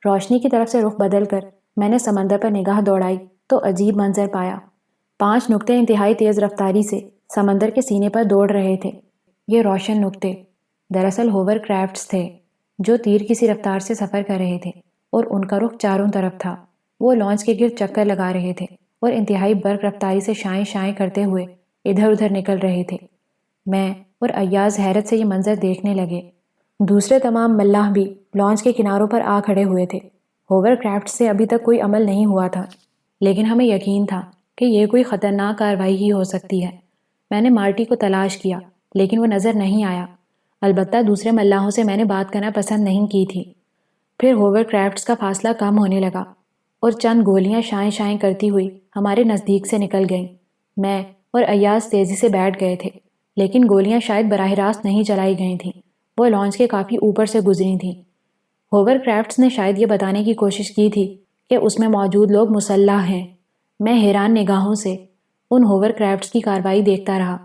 [SPEAKER 1] روشنی کی طرف سے رخ بدل کر میں نے سمندر پر نگاہ دوڑائی تو عجیب منظر پایا۔ 5 نقطے انتہائی تیز رفتاری سے سمندر کے سینے پر دوڑ رہے تھے۔ یہ روشن نقطے دراصل ہوور کرافٹس تھے جو تیر کسی رفتار سے سفر کر رہے تھے، اور ان کا رخ چاروں طرف تھا۔ وہ لانچ کے گرد چکر لگا رہے تھے اور انتہائی برق رفتاری سے شائیں شائیں کرتے ہوئے ادھر ادھر نکل رہے تھے۔ میں اور ایاز حیرت سے یہ منظر دیکھنے لگے۔ دوسرے تمام ملاح بھی لانچ کے کناروں پر آ کھڑے ہوئے تھے۔ ہوور کرافٹ سے ابھی تک کوئی عمل نہیں ہوا تھا، لیکن ہمیں یقین تھا کہ یہ کوئی خطرناک کارروائی ہی ہو سکتی ہے۔ میں نے مارٹی کو تلاش کیا، لیکن وہ نظر نہیں آیا۔ البتہ دوسرے ملاحوں سے میں نے بات کرنا پسند نہیں کی تھی۔ پھر ہوور کرافٹس کا فاصلہ کم ہونے لگا اور چند گولیاں شائیں شائیں کرتی ہوئی ہمارے نزدیک سے نکل گئیں۔ میں اور ایاز تیزی سے بیٹھ گئے تھے، لیکن گولیاں شاید براہ راست نہیں چلائی گئی تھیں، وہ لانچ کے کافی اوپر سے گزری تھیں۔ ہوور کرافٹس نے شاید یہ بتانے کی کوشش کی تھی کہ اس میں موجود لوگ مسلح ہیں۔ میں حیران نگاہوں سے ان ہوور کرافٹس کی کارروائی دیکھتا رہا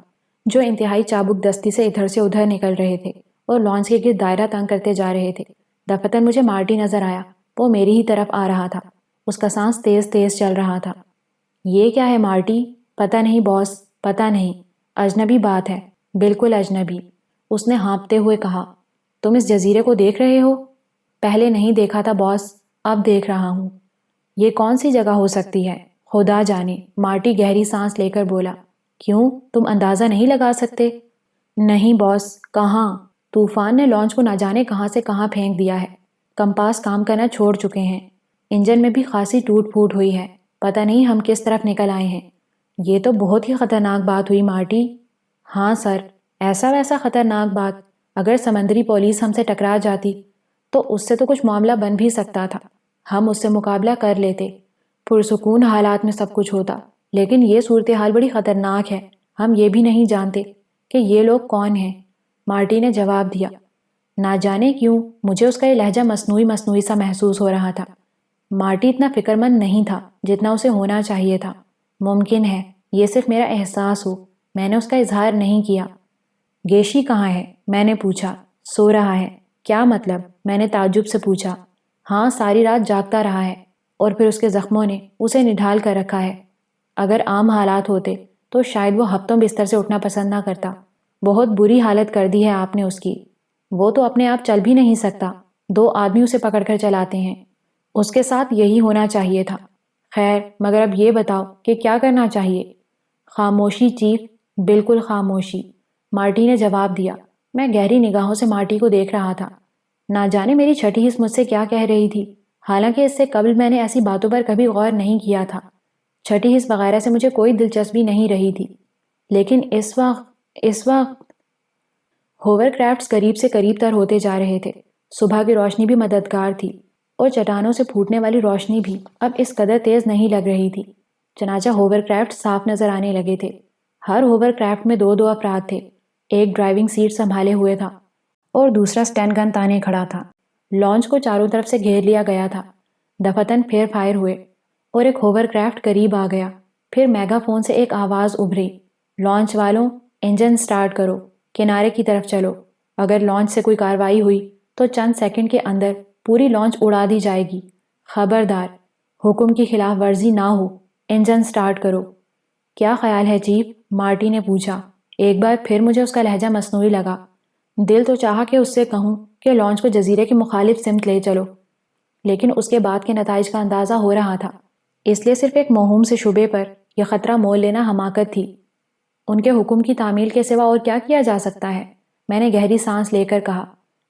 [SPEAKER 1] جو انتہائی چابک دستی سے ادھر سے ادھر نکل رہے تھے اور لانچ کے گرد دائرہ تنگ کرتے جا رہے تھے۔ دفتن مجھے مارٹی نظر آیا، وہ میری ہی طرف آ رہا تھا، اس کا سانس تیز تیز چل رہا تھا۔ یہ کیا ہے مارٹی؟ پتہ نہیں باس، پتہ نہیں، اجنبی بات ہے، بالکل اجنبی، اس نے ہانپتے ہوئے کہا۔ تم اس جزیرے کو دیکھ رہے ہو؟ پہلے نہیں دیکھا تھا باس، اب دیکھ رہا ہوں۔ یہ کون سی جگہ ہو سکتی ہے؟ خدا جانے، مارٹی گہری سانس لے کر بولا۔ کیوں، تم اندازہ نہیں لگا سکتے؟ نہیں باس، کہاں؟ طوفان نے لانچ کو نہ جانے کہاں سے کہاں پھینک دیا ہے۔ کمپاس کام کرنا چھوڑ چکے ہیں، انجن میں بھی خاصی ٹوٹ پھوٹ ہوئی ہے، پتہ نہیں ہم کس طرف نکل آئے ہیں۔ یہ تو بہت ہی خطرناک بات ہوئی مارٹی۔ ہاں سر، ایسا ویسا خطرناک بات، اگر سمندری پولیس ہم سے ٹکرا جاتی تو اس سے تو کچھ معاملہ بن بھی سکتا تھا، ہم اس سے مقابلہ کر لیتے، پرسکون حالات میں سب کچھ ہوتا، لیکن یہ صورتحال بڑی خطرناک ہے، ہم یہ بھی نہیں جانتے کہ یہ لوگ کون ہیں۔ مارٹی نے جواب دیا۔ نہ جانے کیوں مجھے اس کا یہ لہجہ مصنوعی سا محسوس ہو رہا تھا۔ مارٹی اتنا فکر مند نہیں تھا جتنا اسے ہونا چاہیے تھا۔ ممکن ہے یہ صرف میرا احساس ہو، میں نے اس کا اظہار نہیں کیا۔ گیشی کہاں ہے؟ میں نے پوچھا۔ سو رہا ہے۔ کیا مطلب؟ میں نے تعجب سے پوچھا۔ ہاں، ساری رات جاگتا رہا ہے، اور پھر اس کے زخموں نے اسے نڈھال کر رکھا ہے۔ اگر عام حالات ہوتے تو شاید وہ ہفتوں بستر سے اٹھنا پسند نہ کرتا۔ بہت بری حالت کر دی ہے آپ نے اس کی، وہ تو اپنے آپ چل بھی نہیں سکتا، 2 آدمی اسے پکڑ کر چلاتے ہیں۔ اس کے ساتھ یہی ہونا چاہیے تھا۔ خیر، مگر اب یہ بتاؤ کہ کیا کرنا چاہیے؟ خاموشی چیف، بالکل خاموشی، مارٹی نے جواب دیا۔ میں گہری نگاہوں سے مارٹی کو دیکھ رہا تھا۔ نہ جانے میری چھٹی حص مجھ سے کیا کہہ رہی تھی، حالانکہ اس سے قبل میں نے ایسی باتوں پر کبھی غور نہیں کیا تھا۔ چھٹی حص وغیرہ سے مجھے کوئی دلچسپی نہیں رہی تھی، لیکن اس وقت ہوور کرافٹس قریب سے قریب تر ہوتے جا رہے تھے۔ صبح کی روشنی بھی مددگار تھی، اور چٹانوں سے پھوٹنے والی روشنی بھی اب اس قدر تیز نہیں لگ رہی تھی۔ چنانچہ ہوور کرافٹ صاف نظر آنے لگے تھے۔ ہر ہوور کرافٹ میں 2 افراد تھے، ایک ڈرائیونگ سیٹ سنبھالے ہوئے تھا اور دوسرا سٹین گن تانے کھڑا تھا۔ لانچ کو چاروں طرف سے گھیر لیا گیا تھا۔ دفعتاً پھر فائر ہوئے اور ایک ہوور کرافٹ قریب آ گیا۔ پھر میگا فون سے ایک آواز ابھری، لانچ والوں، انجن سٹارٹ کرو، کنارے کی طرف چلو۔ اگر لانچ سے کوئی کارروائی ہوئی تو چند سیکنڈ کے اندر پوری لانچ اڑا دی جائے گی۔ خبردار، حکم کی خلاف ورزی نہ ہو، انجن سٹارٹ کرو۔ کیا خیال ہے چیف؟ مارٹی نے پوچھا۔ ایک بار پھر مجھے اس کا لہجہ مصنوعی لگا۔ دل تو چاہا کہ اس سے کہوں کہ لانچ کو جزیرے کی مخالف سمت لے چلو، لیکن اس کے بعد کے نتائج کا اندازہ ہو رہا تھا، اس لیے صرف ایک موہوم سے شبے پر یہ خطرہ مول لینا حماقت تھی۔ ان کے حکم کی تعمیل کے سوا اور کیا کیا جا سکتا ہے؟ میں نے گہری سانس لے کر کہا۔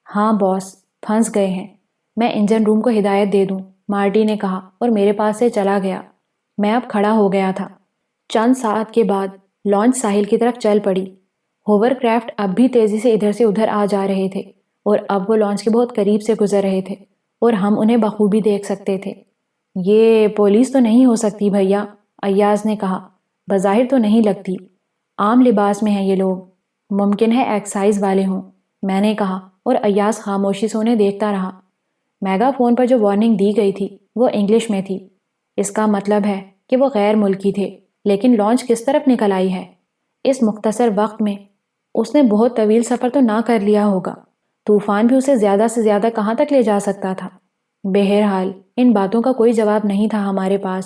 [SPEAKER 1] ہاں باس، پھنس گئے ہیں۔ میں انجن روم کو ہدایت دے دوں، مارٹی نے کہا اور میرے پاس سے چلا گیا۔ میں اب کھڑا ہو گیا تھا۔ چند ساعت کے بعد لانچ ساحل کی طرف چل پڑی۔ ہوور کرافٹ اب بھی تیزی سے ادھر سے ادھر آ جا رہے تھے، اور اب وہ لانچ کے بہت قریب سے گزر رہے تھے، اور ہم انہیں بخوبی دیکھ سکتے تھے۔ یہ پولیس تو نہیں ہو سکتی بھیا، ایاز نے کہا۔ بظاہر تو نہیں لگتی، عام لباس میں ہیں یہ لوگ، ممکن ہے ایکسائز والے ہوں، میں نے کہا، اور ایاز خاموشی سے انہیں دیکھتا رہا۔ میگا فون پر جو وارننگ دی گئی تھی وہ انگلش میں تھی۔ اس کا مطلب ہے کہ وہ غیر ملکی تھے، لیکن لانچ کس طرف نکل آئی ہے؟ اس مختصر وقت میں اس نے بہت طویل سفر تو نہ کر لیا ہوگا، طوفان بھی اسے زیادہ سے زیادہ کہاں تک لے جا سکتا تھا؟ بہرحال ان باتوں کا کوئی جواب نہیں تھا ہمارے پاس۔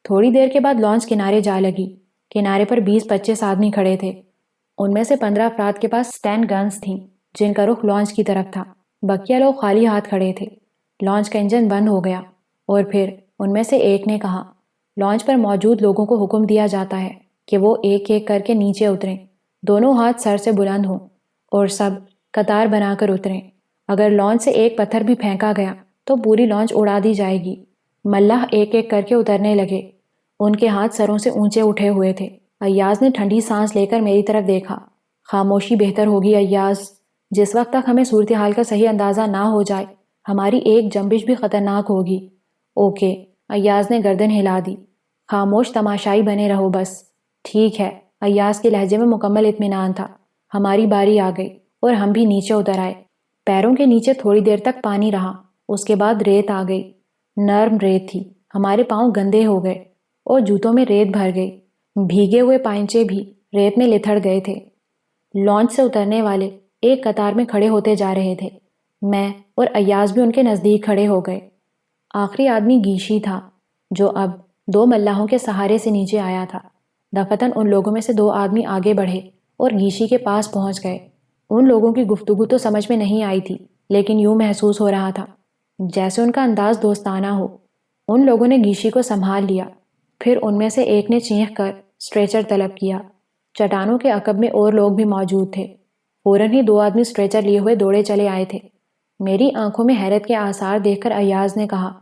[SPEAKER 1] تھوڑی دیر کے بعد لانچ کنارے جا لگی۔ کنارے پر 20-25 آدمی کھڑے تھے، ان میں سے 15 افراد کے پاس سٹین گنز تھیں جن کا رخ لانچ کی طرف تھا، بقیہ لوگ خالی ہاتھ کھڑے تھے۔ لانچ کا انجن بند ہو گیا، اور پھر ان میں سے ایک نے کہا، لانچ پر موجود لوگوں کو حکم دیا جاتا ہے کہ وہ ایک ایک کر کے نیچے اتریں، دونوں ہاتھ سر سے بلند ہوں، اور سب قطار بنا کر اتریں۔ اگر لانچ سے ایک پتھر بھی پھینکا گیا تو پوری لانچ اڑا دی جائے گی۔ ملاح ایک ایک کر کے اترنے لگے، ان کے ہاتھ سروں سے اونچے اٹھے ہوئے تھے۔ ایاز نے ٹھنڈی سانس لے کر میری طرف دیکھا۔ خاموشی بہتر ہوگی ایاز، جس وقت تک ہمیں صورتحال کا صحیح اندازہ نہ ہو جائے ہماری ایک جنبش بھی خطرناک ہوگی۔ اوکے، ایاز نے گردن ہلا دی۔ خاموش تماشائی بنے رہو بس۔ ٹھیک ہے، ایاز کے لہجے میں مکمل اطمینان تھا۔ ہماری باری آ گئی اور ہم بھی نیچے اتر آئے۔ پیروں کے نیچے تھوڑی دیر تک پانی رہا، اس کے بعد ریت آ گئی۔ نرم ریت تھی، ہمارے پاؤں گندے ہو گئے اور جوتوں میں ریت بھر گئی۔ بھیگے ہوئے پائنچے بھی ریت میں لتھڑ گئے تھے۔ لانچ سے اترنے والے ایک قطار میں کھڑے ہوتے جا رہے تھے۔ میں اور ایاز بھی ان کے نزدیک کھڑے ہو گئے۔ آخری آدمی گیشی تھا، جو اب 2 ملاحوں کے سہارے سے نیچے آیا تھا۔ دفعتاً ان لوگوں میں سے 2 آدمی آگے بڑھے اور گیشی کے پاس پہنچ گئے۔ ان لوگوں کی گفتگو تو سمجھ میں نہیں آئی تھی، لیکن یوں محسوس ہو رہا تھا جیسے ان کا انداز دوستانہ ہو۔ ان لوگوں نے گیشی کو سنبھال لیا، پھر ان میں سے ایک نے چینخ کر اسٹریچر طلب کیا۔ چٹانوں کے عقب میں اور لوگ بھی موجود تھے۔ فوراً ہی 2 آدمی اسٹریچر لیے ہوئے دوڑے چلے آئے تھے۔ میری آنکھوں میں حیرت کے آثار دیکھ کر ایاز نے کہا،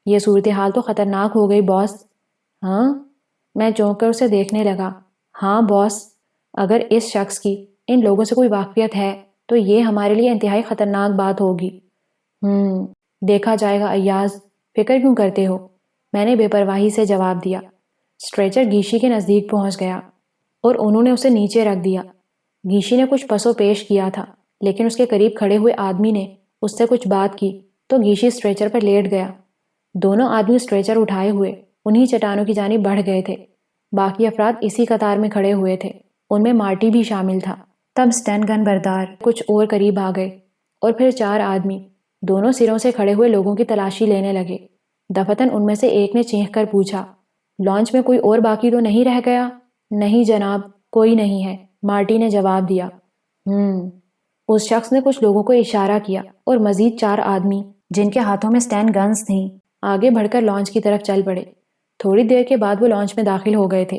[SPEAKER 1] یہ صورتحال تو خطرناک ہو گئی باس۔ ہاں؟ میں چونک کر اسے دیکھنے لگا۔ ہاں باس، اگر اس شخص کی ان لوگوں سے کوئی واقفیت ہے تو یہ ہمارے لیے انتہائی خطرناک بات ہوگی۔ دیکھا جائے گا ایاز، فکر کیوں کرتے ہو؟ میں نے بے پرواہی سے جواب دیا۔ اسٹریچر گیشی کے نزدیک پہنچ گیا اور انہوں نے اسے نیچے رکھ دیا۔ گیشی نے کچھ پس و پیش کیا تھا، لیکن اس کے قریب کھڑے ہوئے آدمی نے اس سے کچھ بات کی تو گیشی اسٹریچر پر لیٹ گیا۔ دونوں آدمی اسٹریچر اٹھائے ہوئے انہی چٹانوں کی جانب بڑھ گئے تھے۔ باقی افراد اسی قطار میں کھڑے ہوئے تھے، ان میں مارٹی بھی شامل تھا۔ تب اسٹین گن بردار کچھ اور قریب آ گئے اور پھر 4 آدمی دونوں سروں سے کھڑے ہوئے لوگوں کی تلاشی لینے لگے۔ دفتن ان میں سے ایک نے چینخ کر پوچھا، لانچ میں کوئی اور باقی تو نہیں رہ گیا؟ نہیں جناب، کوئی نہیں ہے، مارٹی نے جواب دیا۔ اس شخص نے کچھ لوگوں کو اشارہ کیا اور مزید 4 آدمی جن کے ہاتھوں میں اسٹین گنز تھیں آگے بڑھ کر لانچ کی طرف چل پڑے۔ تھوڑی دیر کے بعد وہ لانچ میں داخل ہو گئے تھے۔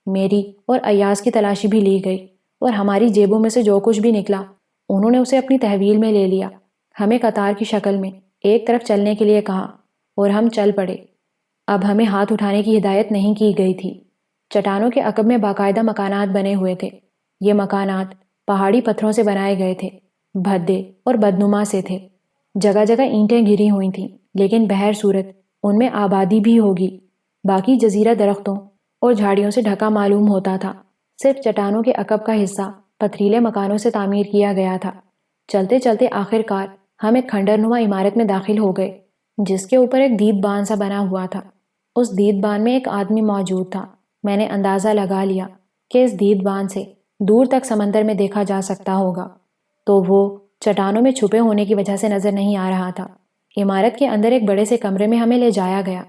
[SPEAKER 1] میری اور ایاز کی تلاشی بھی لی گئی اور ہماری جیبوں میں سے جو کچھ بھی نکلا انہوں نے اسے اپنی تحویل میں لے لیا۔ ہمیں قطار کی شکل میں ایک طرف چلنے کے لیے کہا اور ہم چل پڑے۔ اب ہمیں ہاتھ اٹھانے کی ہدایت نہیں کی گئی تھی۔ چٹانوں کے عقب میں باقاعدہ مکانات بنے ہوئے تھے۔ یہ مکانات پہاڑی پتھروں سے بنائے گئے تھے، بھدے اور بدنما سے تھے۔ جگہ جگہ اینٹیں گری ہوئی تھیں، لیکن بہر صورت ان میں آبادی بھی ہوگی۔ باقی جزیرہ درختوں اور جھاڑیوں سے ڈھکا معلوم ہوتا تھا۔ صرف چٹانوں کے عقب کا حصہ پتھریلے مکانوں سے تعمیر کیا گیا تھا۔ چلتے چلتے آخر کار ہم ایک کھنڈر نما عمارت میں داخل ہو گئے جس کے اوپر ایک دید بان سا بنا ہوا تھا۔ اس دید بان میں ایک آدمی موجود تھا۔ میں نے اندازہ لگا لیا کہ اس دید بان سے دور تک سمندر میں دیکھا جا سکتا ہوگا، تو وہ چٹانوں میں چھپے ہونے کی وجہ سے نظر نہیں آ رہا تھا۔ عمارت کے اندر ایک بڑے سے کمرے میں ہمیں لے جایا گیا۔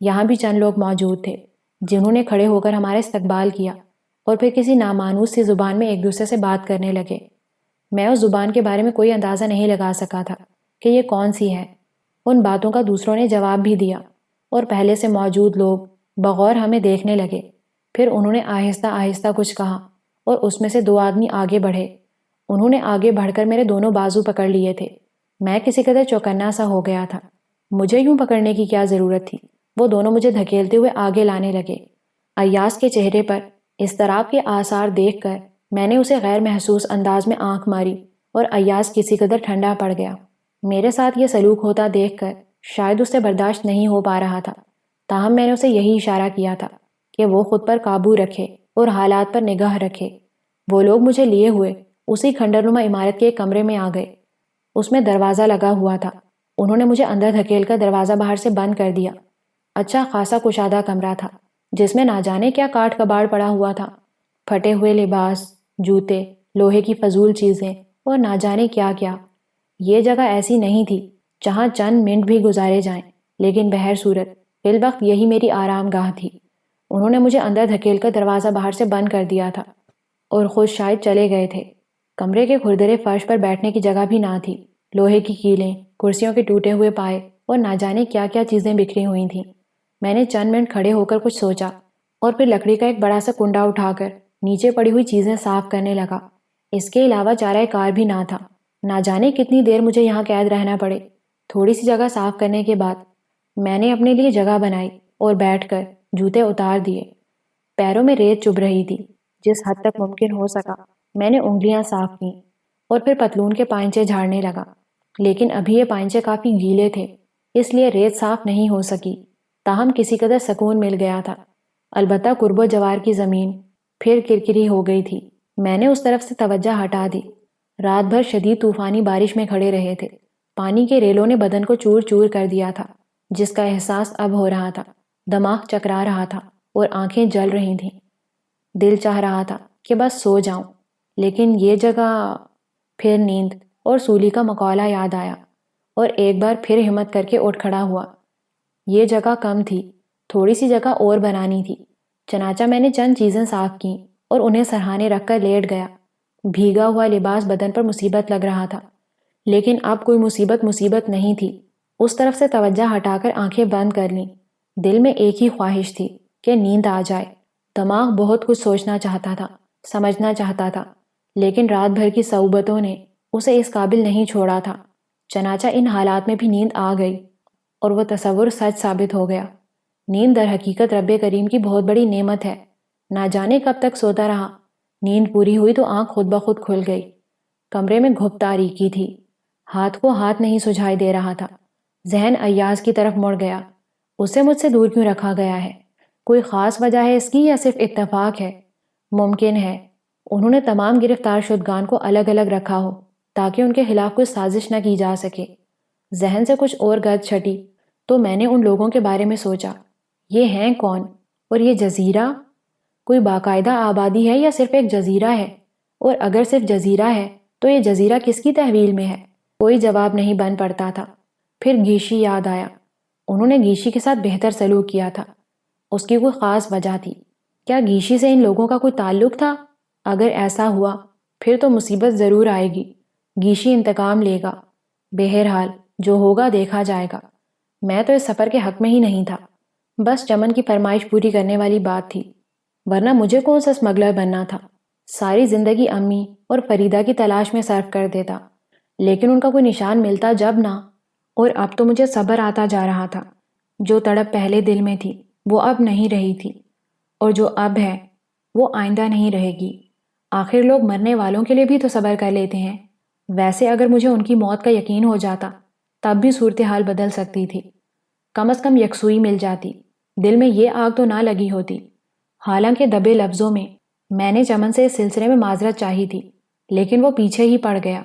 [SPEAKER 1] یہاں بھی چند لوگ موجود تھے جنہوں نے کھڑے ہو کر ہمارا استقبال کیا اور پھر کسی نامانوس سی زبان میں ایک دوسرے سے بات کرنے لگے۔ میں اس زبان کے بارے میں کوئی اندازہ نہیں لگا سکا تھا کہ یہ کون سی ہے۔ ان باتوں کا دوسروں نے جواب بھی دیا اور پہلے سے موجود لوگ بغور ہمیں دیکھنے لگے۔ پھر انہوں نے آہستہ آہستہ کچھ کہا اور اس میں سے 2 آدمی آگے بڑھے۔ انہوں نے آگے بڑھ کر میرے دونوں بازو پکڑ لیے تھے۔ میں کسی قدر چوکنا سا ہو گیا تھا۔ مجھے یوں پکڑنے کی کیا ضرورت تھی؟ وہ دونوں مجھے دھکیلتے ہوئے آگے لانے لگے۔ ایاز کے چہرے پر اضطراب کے آثار دیکھ کر میں نے اسے غیر محسوس انداز میں آنکھ ماری اور ایاز کسی قدر ٹھنڈا پڑ گیا۔ میرے ساتھ یہ سلوک ہوتا دیکھ کر شاید اس سے برداشت نہیں ہو پا رہا تھا، تاہم میں نے اسے یہی اشارہ کیا تھا کہ وہ خود پر قابو رکھے اور حالات پر نگاہ رکھے۔ وہ لوگ مجھے لیے ہوئے اسی کھنڈر نما عمارت کے ایک کمرے میں آ گئے۔ اس میں دروازہ لگا ہوا تھا۔ انہوں نے مجھے اندر دھکیل کر دروازہ باہر سے بند کر دیا۔ اچھا خاصا کشادہ کمرہ تھا جس میں نہ جانے کیا کاٹ کباڑ پڑا ہوا تھا، پھٹے ہوئے لباس، جوتے، لوہے کی فضول چیزیں اور نہ جانے کیا کیا۔ یہ جگہ ایسی نہیں تھی جہاں چند منٹ بھی گزارے جائیں، لیکن بہر صورت فی الوقت یہی میری آرام گاہ تھی۔ انہوں نے مجھے اندر دھکیل کر دروازہ باہر سے بند کر دیا تھا اور خود شاید چلے گئے تھے۔ کمرے کے کھردرے فرش پر بیٹھنے کی جگہ بھی نہ تھی۔ لوہے کی کیلیں، کرسیوں کے ٹوٹے ہوئے پائے اور نہ جانے کیا کیا چیزیں بکھری ہوئی تھیں۔ میں نے چند منٹ کھڑے ہو کر کچھ سوچا اور پھر لکڑی کا ایک بڑا سا کنڈا اٹھا کر نیچے پڑی ہوئی چیزیں صاف کرنے لگا۔ اس کے علاوہ چارہ کار بھی نہ تھا۔ نہ جانے کتنی دیر مجھے یہاں قید رہنا پڑے۔ تھوڑی سی جگہ صاف کرنے کے بعد میں نے اپنے لیے جگہ بنائی اور بیٹھ کر جوتے اتار دیے۔ پیروں میں ریت چبھ رہی تھی۔ جس حد تک ممکن ہو سکا میں نے انگلیاں صاف کیں اور پھر پتلون کے پائنچے جھاڑنے لگا، لیکن ابھی یہ پائنچے کافی گیلے تھے، اس لیے ریت صاف نہیں ہو سکی، تاہم کسی قدر سکون مل گیا تھا۔ البتہ قرب و جوار کی زمین پھر کرکری ہو گئی تھی۔ میں نے اس طرف سے توجہ ہٹا دی۔ رات بھر شدید طوفانی بارش میں کھڑے رہے تھے۔ پانی کے ریلوں نے بدن کو چور چور کر دیا تھا، جس کا احساس اب ہو رہا تھا۔ دماغ چکرا رہا تھا اور آنکھیں جل رہی تھیں۔ دل چاہ رہا تھا کہ بس سو جاؤں، لیکن یہ جگہ… پھر نیند اور سولی کا مقولہ یاد آیا اور ایک بار پھر ہمت کر کے اٹھ کھڑا ہوا۔ یہ جگہ کم تھی، تھوڑی سی جگہ اور بنانی تھی۔ چنانچہ میں نے چند چیزیں صاف کیں اور انہیں سرہانے رکھ کر لیٹ گیا۔ بھیگا ہوا لباس بدن پر مصیبت لگ رہا تھا، لیکن اب کوئی مصیبت نہیں تھی۔ اس طرف سے توجہ ہٹا کر آنکھیں بند کر لیں۔ دل میں ایک ہی خواہش تھی کہ نیند آ جائے۔ دماغ بہت کچھ سوچنا چاہتا تھا، سمجھنا چاہتا تھا، لیکن رات بھر کی صعوبتوں نے اسے اس قابل نہیں چھوڑا تھا۔ چنانچہ ان حالات میں بھی نیند آ گئی اور وہ تصور سچ ثابت ہو گیا۔ نیند در حقیقت رب کریم کی بہت بڑی نعمت ہے۔ نہ جانے کب تک سوتا رہا، نیند پوری ہوئی تو آنکھ خود بخود کھل گئی۔ کمرے میں گھپ تاریکی تھی، ہاتھ کو ہاتھ نہیں سجھائی دے رہا تھا۔ ذہن ایاز کی طرف مڑ گیا، اسے مجھ سے دور کیوں رکھا گیا ہے؟ کوئی خاص وجہ ہے اس کی یا صرف اتفاق ہے؟ ممکن ہے انہوں نے تمام گرفتار شدگان کو الگ الگ رکھا ہو تاکہ ان کے خلاف کوئی سازش نہ کی جا سکے۔ ذہن سے کچھ اور گرد چھٹی تو میں نے ان لوگوں کے بارے میں سوچا، یہ ہیں کون؟ اور یہ جزیرہ کوئی باقاعدہ آبادی ہے یا صرف ایک جزیرہ ہے؟ اور اگر صرف جزیرہ ہے تو یہ جزیرہ کس کی تحویل میں ہے؟ کوئی جواب نہیں بن پڑتا تھا۔ پھر گیشی یاد آیا۔ انہوں نے گیشی کے ساتھ بہتر سلوک کیا تھا، اس کی کوئی خاص وجہ تھی۔ کیا گیشی سے ان لوگوں کا کوئی تعلق تھا؟ اگر ایسا ہوا پھر تو مصیبت ضرور آئے گی، گیشی انتقام لے گا۔ بہرحال جو ہوگا دیکھا جائے گا۔ میں تو اس سفر کے حق میں ہی نہیں تھا، بس چمن کی فرمائش پوری کرنے والی بات تھی، ورنہ مجھے کون سا اسمگلر بننا تھا؟ ساری زندگی امی اور فریدہ کی تلاش میں صرف کر دیتا، لیکن ان کا کوئی نشان ملتا جب نہ۔ اور اب تو مجھے صبر آتا جا رہا تھا۔ جو تڑپ پہلے دل میں تھی وہ اب نہیں رہی تھی، اور جو اب ہے وہ آئندہ نہیں رہے گی۔ آخر لوگ مرنے والوں کے لیے بھی تو صبر کر لیتے ہیں۔ ویسے اگر مجھے ان کی موت کا یقین ہو جاتا تب بھی صورتحال بدل سکتی تھی، کم از کم یکسوئی مل جاتی، دل میں یہ آگ تو نہ لگی ہوتی۔ حالانکہ دبے لفظوں میں نے چمن سے اس سلسلے میں معذرت چاہی تھی، لیکن وہ پیچھے ہی پڑ گیا۔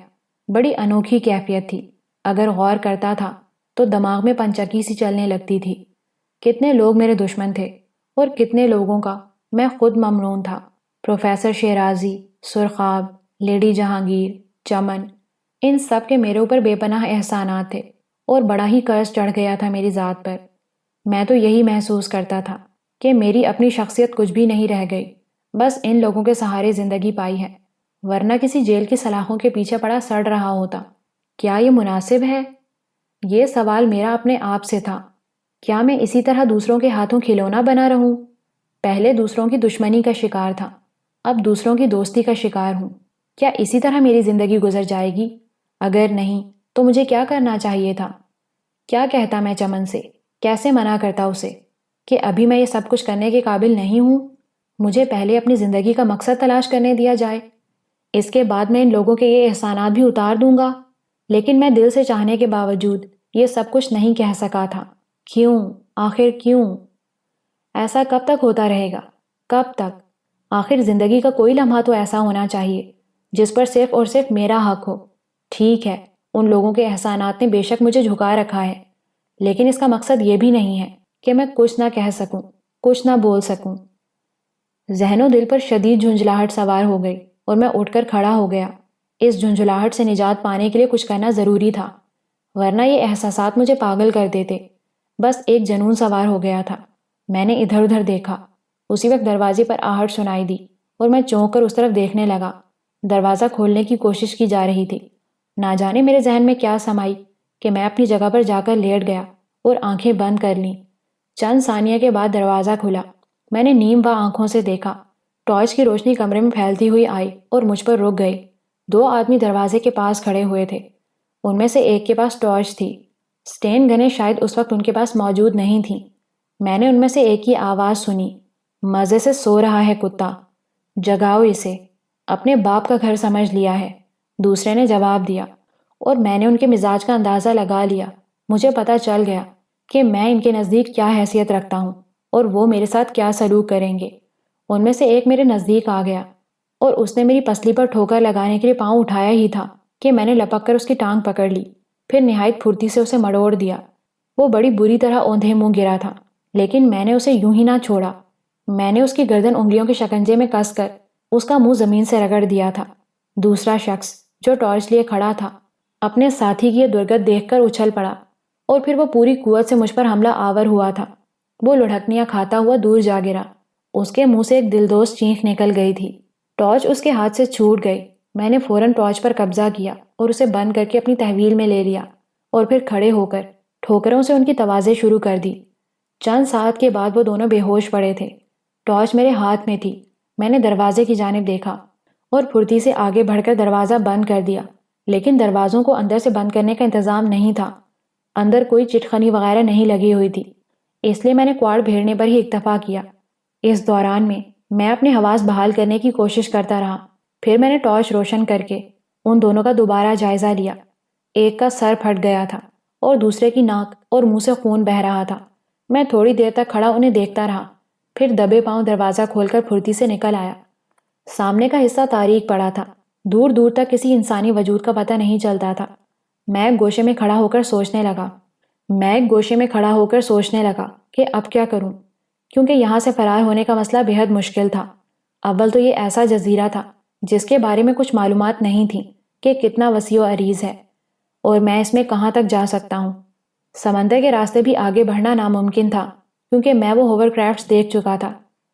[SPEAKER 1] بڑی انوکھی کیفیت تھی، اگر غور کرتا تھا تو دماغ میں پنچکی سی چلنے لگتی تھی۔ کتنے لوگ میرے دشمن تھے اور کتنے لوگوں کا میں خود ممنون تھا۔ پروفیسر شیرازی، سرخاب، لیڈی جہانگیر، چمن، ان سب کے میرے اوپر بے پناہ احسانات تھے اور بڑا ہی قرض چڑھ گیا تھا میری ذات پر۔ میں تو یہی محسوس کرتا تھا کہ میری اپنی شخصیت کچھ بھی نہیں رہ گئی، بس ان لوگوں کے سہارے زندگی پائی ہے، ورنہ کسی جیل کی سلاخوں کے پیچھے پڑا سڑ رہا ہوتا۔ کیا یہ مناسب ہے؟ یہ سوال میرا اپنے آپ سے تھا۔ کیا میں اسی طرح دوسروں کے ہاتھوں کھلونا بنا رہوں؟ پہلے دوسروں کی دشمنی کا شکار تھا، اب دوسروں کی دوستی کا شکار ہوں۔ کیا اسی طرح میری زندگی گزر جائے گی؟ اگر نہیں تو مجھے کیا کرنا چاہیے تھا؟ کیا کہتا میں چمن سے؟ کیسے منع کرتا اسے کہ ابھی میں یہ سب کچھ کرنے کے قابل نہیں ہوں؟ مجھے پہلے اپنی زندگی کا مقصد تلاش کرنے دیا جائے، اس کے بعد میں ان لوگوں کے یہ احسانات بھی اتار دوں گا۔ لیکن میں دل سے چاہنے کے باوجود یہ سب کچھ نہیں کہہ سکا تھا۔ کیوں؟ آخر کیوں؟ ایسا کب تک ہوتا رہے گا؟ کب تک؟ آخر زندگی کا کوئی لمحہ تو ایسا ہونا چاہیے جس پر صرف اور صرف میرا حق ہو۔ ٹھیک ہے، ان لوگوں کے احسانات نے بے شک مجھے جھکا رکھا ہے، لیکن اس کا مقصد یہ بھی نہیں ہے کہ میں کچھ نہ کہہ سکوں، کچھ نہ بول سکوں۔ ذہن و دل پر شدید جھنجھلاہٹ سوار ہو گئی اور میں اٹھ کر کھڑا ہو گیا۔ اس جھنجھلاہٹ سے نجات پانے کے لیے کچھ کرنا ضروری تھا، ورنہ یہ احساسات مجھے پاگل کر دیتے۔ بس ایک جنون سوار ہو گیا تھا۔ میں نے ادھر ادھر دیکھا، اسی وقت دروازے پر آہٹ سنائی دی اور میں چونک کر اس طرف دیکھنے لگا۔ دروازہ کھولنے کی کوشش کی جا رہی تھی۔ نہ جانے میرے ذہن میں کیا سمائی کہ میں اپنی جگہ پر جا کر لیٹ گیا اور آنکھیں بند کر لیں۔ چند ثانیہ کے بعد دروازہ کھلا۔ میں نے نیم وا آنکھوں سے دیکھا۔ ٹارچ کی روشنی کمرے میں پھیلتی ہوئی آئی اور مجھ پر رک گئی۔ 2 آدمی دروازے کے پاس کھڑے ہوئے تھے، ان میں سے ایک کے پاس ٹارچ تھی۔ سٹین گنیں شاید اس وقت ان کے پاس موجود نہیں تھیں۔ میں نے ان میں سے ایک کی آواز سنی، مزے سے سو رہا ہے کتا، جگاؤ اسے، اپنے باپ کا گھر سمجھ لیا ہے۔ دوسرے نے جواب دیا، اور میں نے ان کے مزاج کا اندازہ لگا لیا۔ مجھے پتہ چل گیا کہ میں ان کے نزدیک کیا حیثیت رکھتا ہوں اور وہ میرے ساتھ کیا سلوک کریں گے۔ ان میں سے ایک میرے نزدیک آ گیا اور اس نے میری پسلی پر ٹھوکر لگانے کے لیے پاؤں اٹھایا ہی تھا کہ میں نے لپک کر اس کی ٹانگ پکڑ لی، پھر نہایت پھرتی سے اسے مڑوڑ دیا۔ وہ بڑی بری طرح اوندھے منہ گرا تھا، لیکن میں نے اسے یوں ہی نہ چھوڑا۔ میں نے اس کی گردن انگلیوں کے شکنجے میں کس کر اس کا منہ زمین سے رگڑ دیا تھا۔ دوسرا شخص جو ٹارچ لیے کھڑا تھا اپنے ساتھی کی یہ درگت دیکھ کر اچھل پڑا اور پھر وہ پوری قوت سے مجھ پر حملہ آور ہوا تھا۔ وہ لڑھکنیاں کھاتا ہوا دور جا گرا۔ اس کے منہ سے ایک دلدوز چینخ نکل گئی تھی۔ ٹارچ اس کے ہاتھ سے چھوٹ گئی۔ میں نے فوراً ٹارچ پر قبضہ کیا اور اسے بند کر کے اپنی تحویل میں لے لیا اور پھر کھڑے ہو کر ٹھوکروں سے ان کی توازے شروع کر دی۔ چند ساعت کے بعد وہ دونوں بے ہوش پڑے تھے۔ ٹارچ میرے ہاتھ میں تھی۔ میں نے دروازے کی جانب دیکھا اور پھرتی سے آگے بڑھ کر دروازہ بند کر دیا، لیکن دروازوں کو اندر سے بند کرنے کا انتظام نہیں تھا، اندر کوئی چٹخنی وغیرہ نہیں لگی ہوئی تھی، اس لیے میں نے کواڑ بھیڑنے پر ہی اکتفا کیا۔ اس دوران میں اپنے حواس بحال کرنے کی کوشش کرتا رہا۔ پھر میں نے ٹارچ روشن کر کے ان دونوں کا دوبارہ جائزہ لیا۔ ایک کا سر پھٹ گیا تھا اور دوسرے کی ناک اور منہ سے خون بہہ رہا تھا۔ میں تھوڑی دیر تک کھڑا انہیں دیکھتا رہا، پھر دبے پاؤں دروازہ کھول کر پھرتی سے نکل آیا۔ سامنے کا حصہ تاریک پڑا تھا، دور دور تک کسی انسانی وجود کا پتہ نہیں چلتا تھا۔ میں ایک گوشے میں کھڑا ہو کر سوچنے لگا کہ اب کیا کروں، کیونکہ یہاں سے فرار ہونے کا مسئلہ بے حد مشکل تھا۔ اول تو یہ ایسا جزیرہ تھا جس کے بارے میں کچھ معلومات نہیں تھیں کہ کتنا وسیع و عریض ہے اور میں اس میں کہاں تک جا سکتا ہوں۔ سمندر کے راستے بھی آگے بڑھنا ناممکن تھا، کیونکہ میں وہ ہوور کرافٹس دیکھ چکا تھا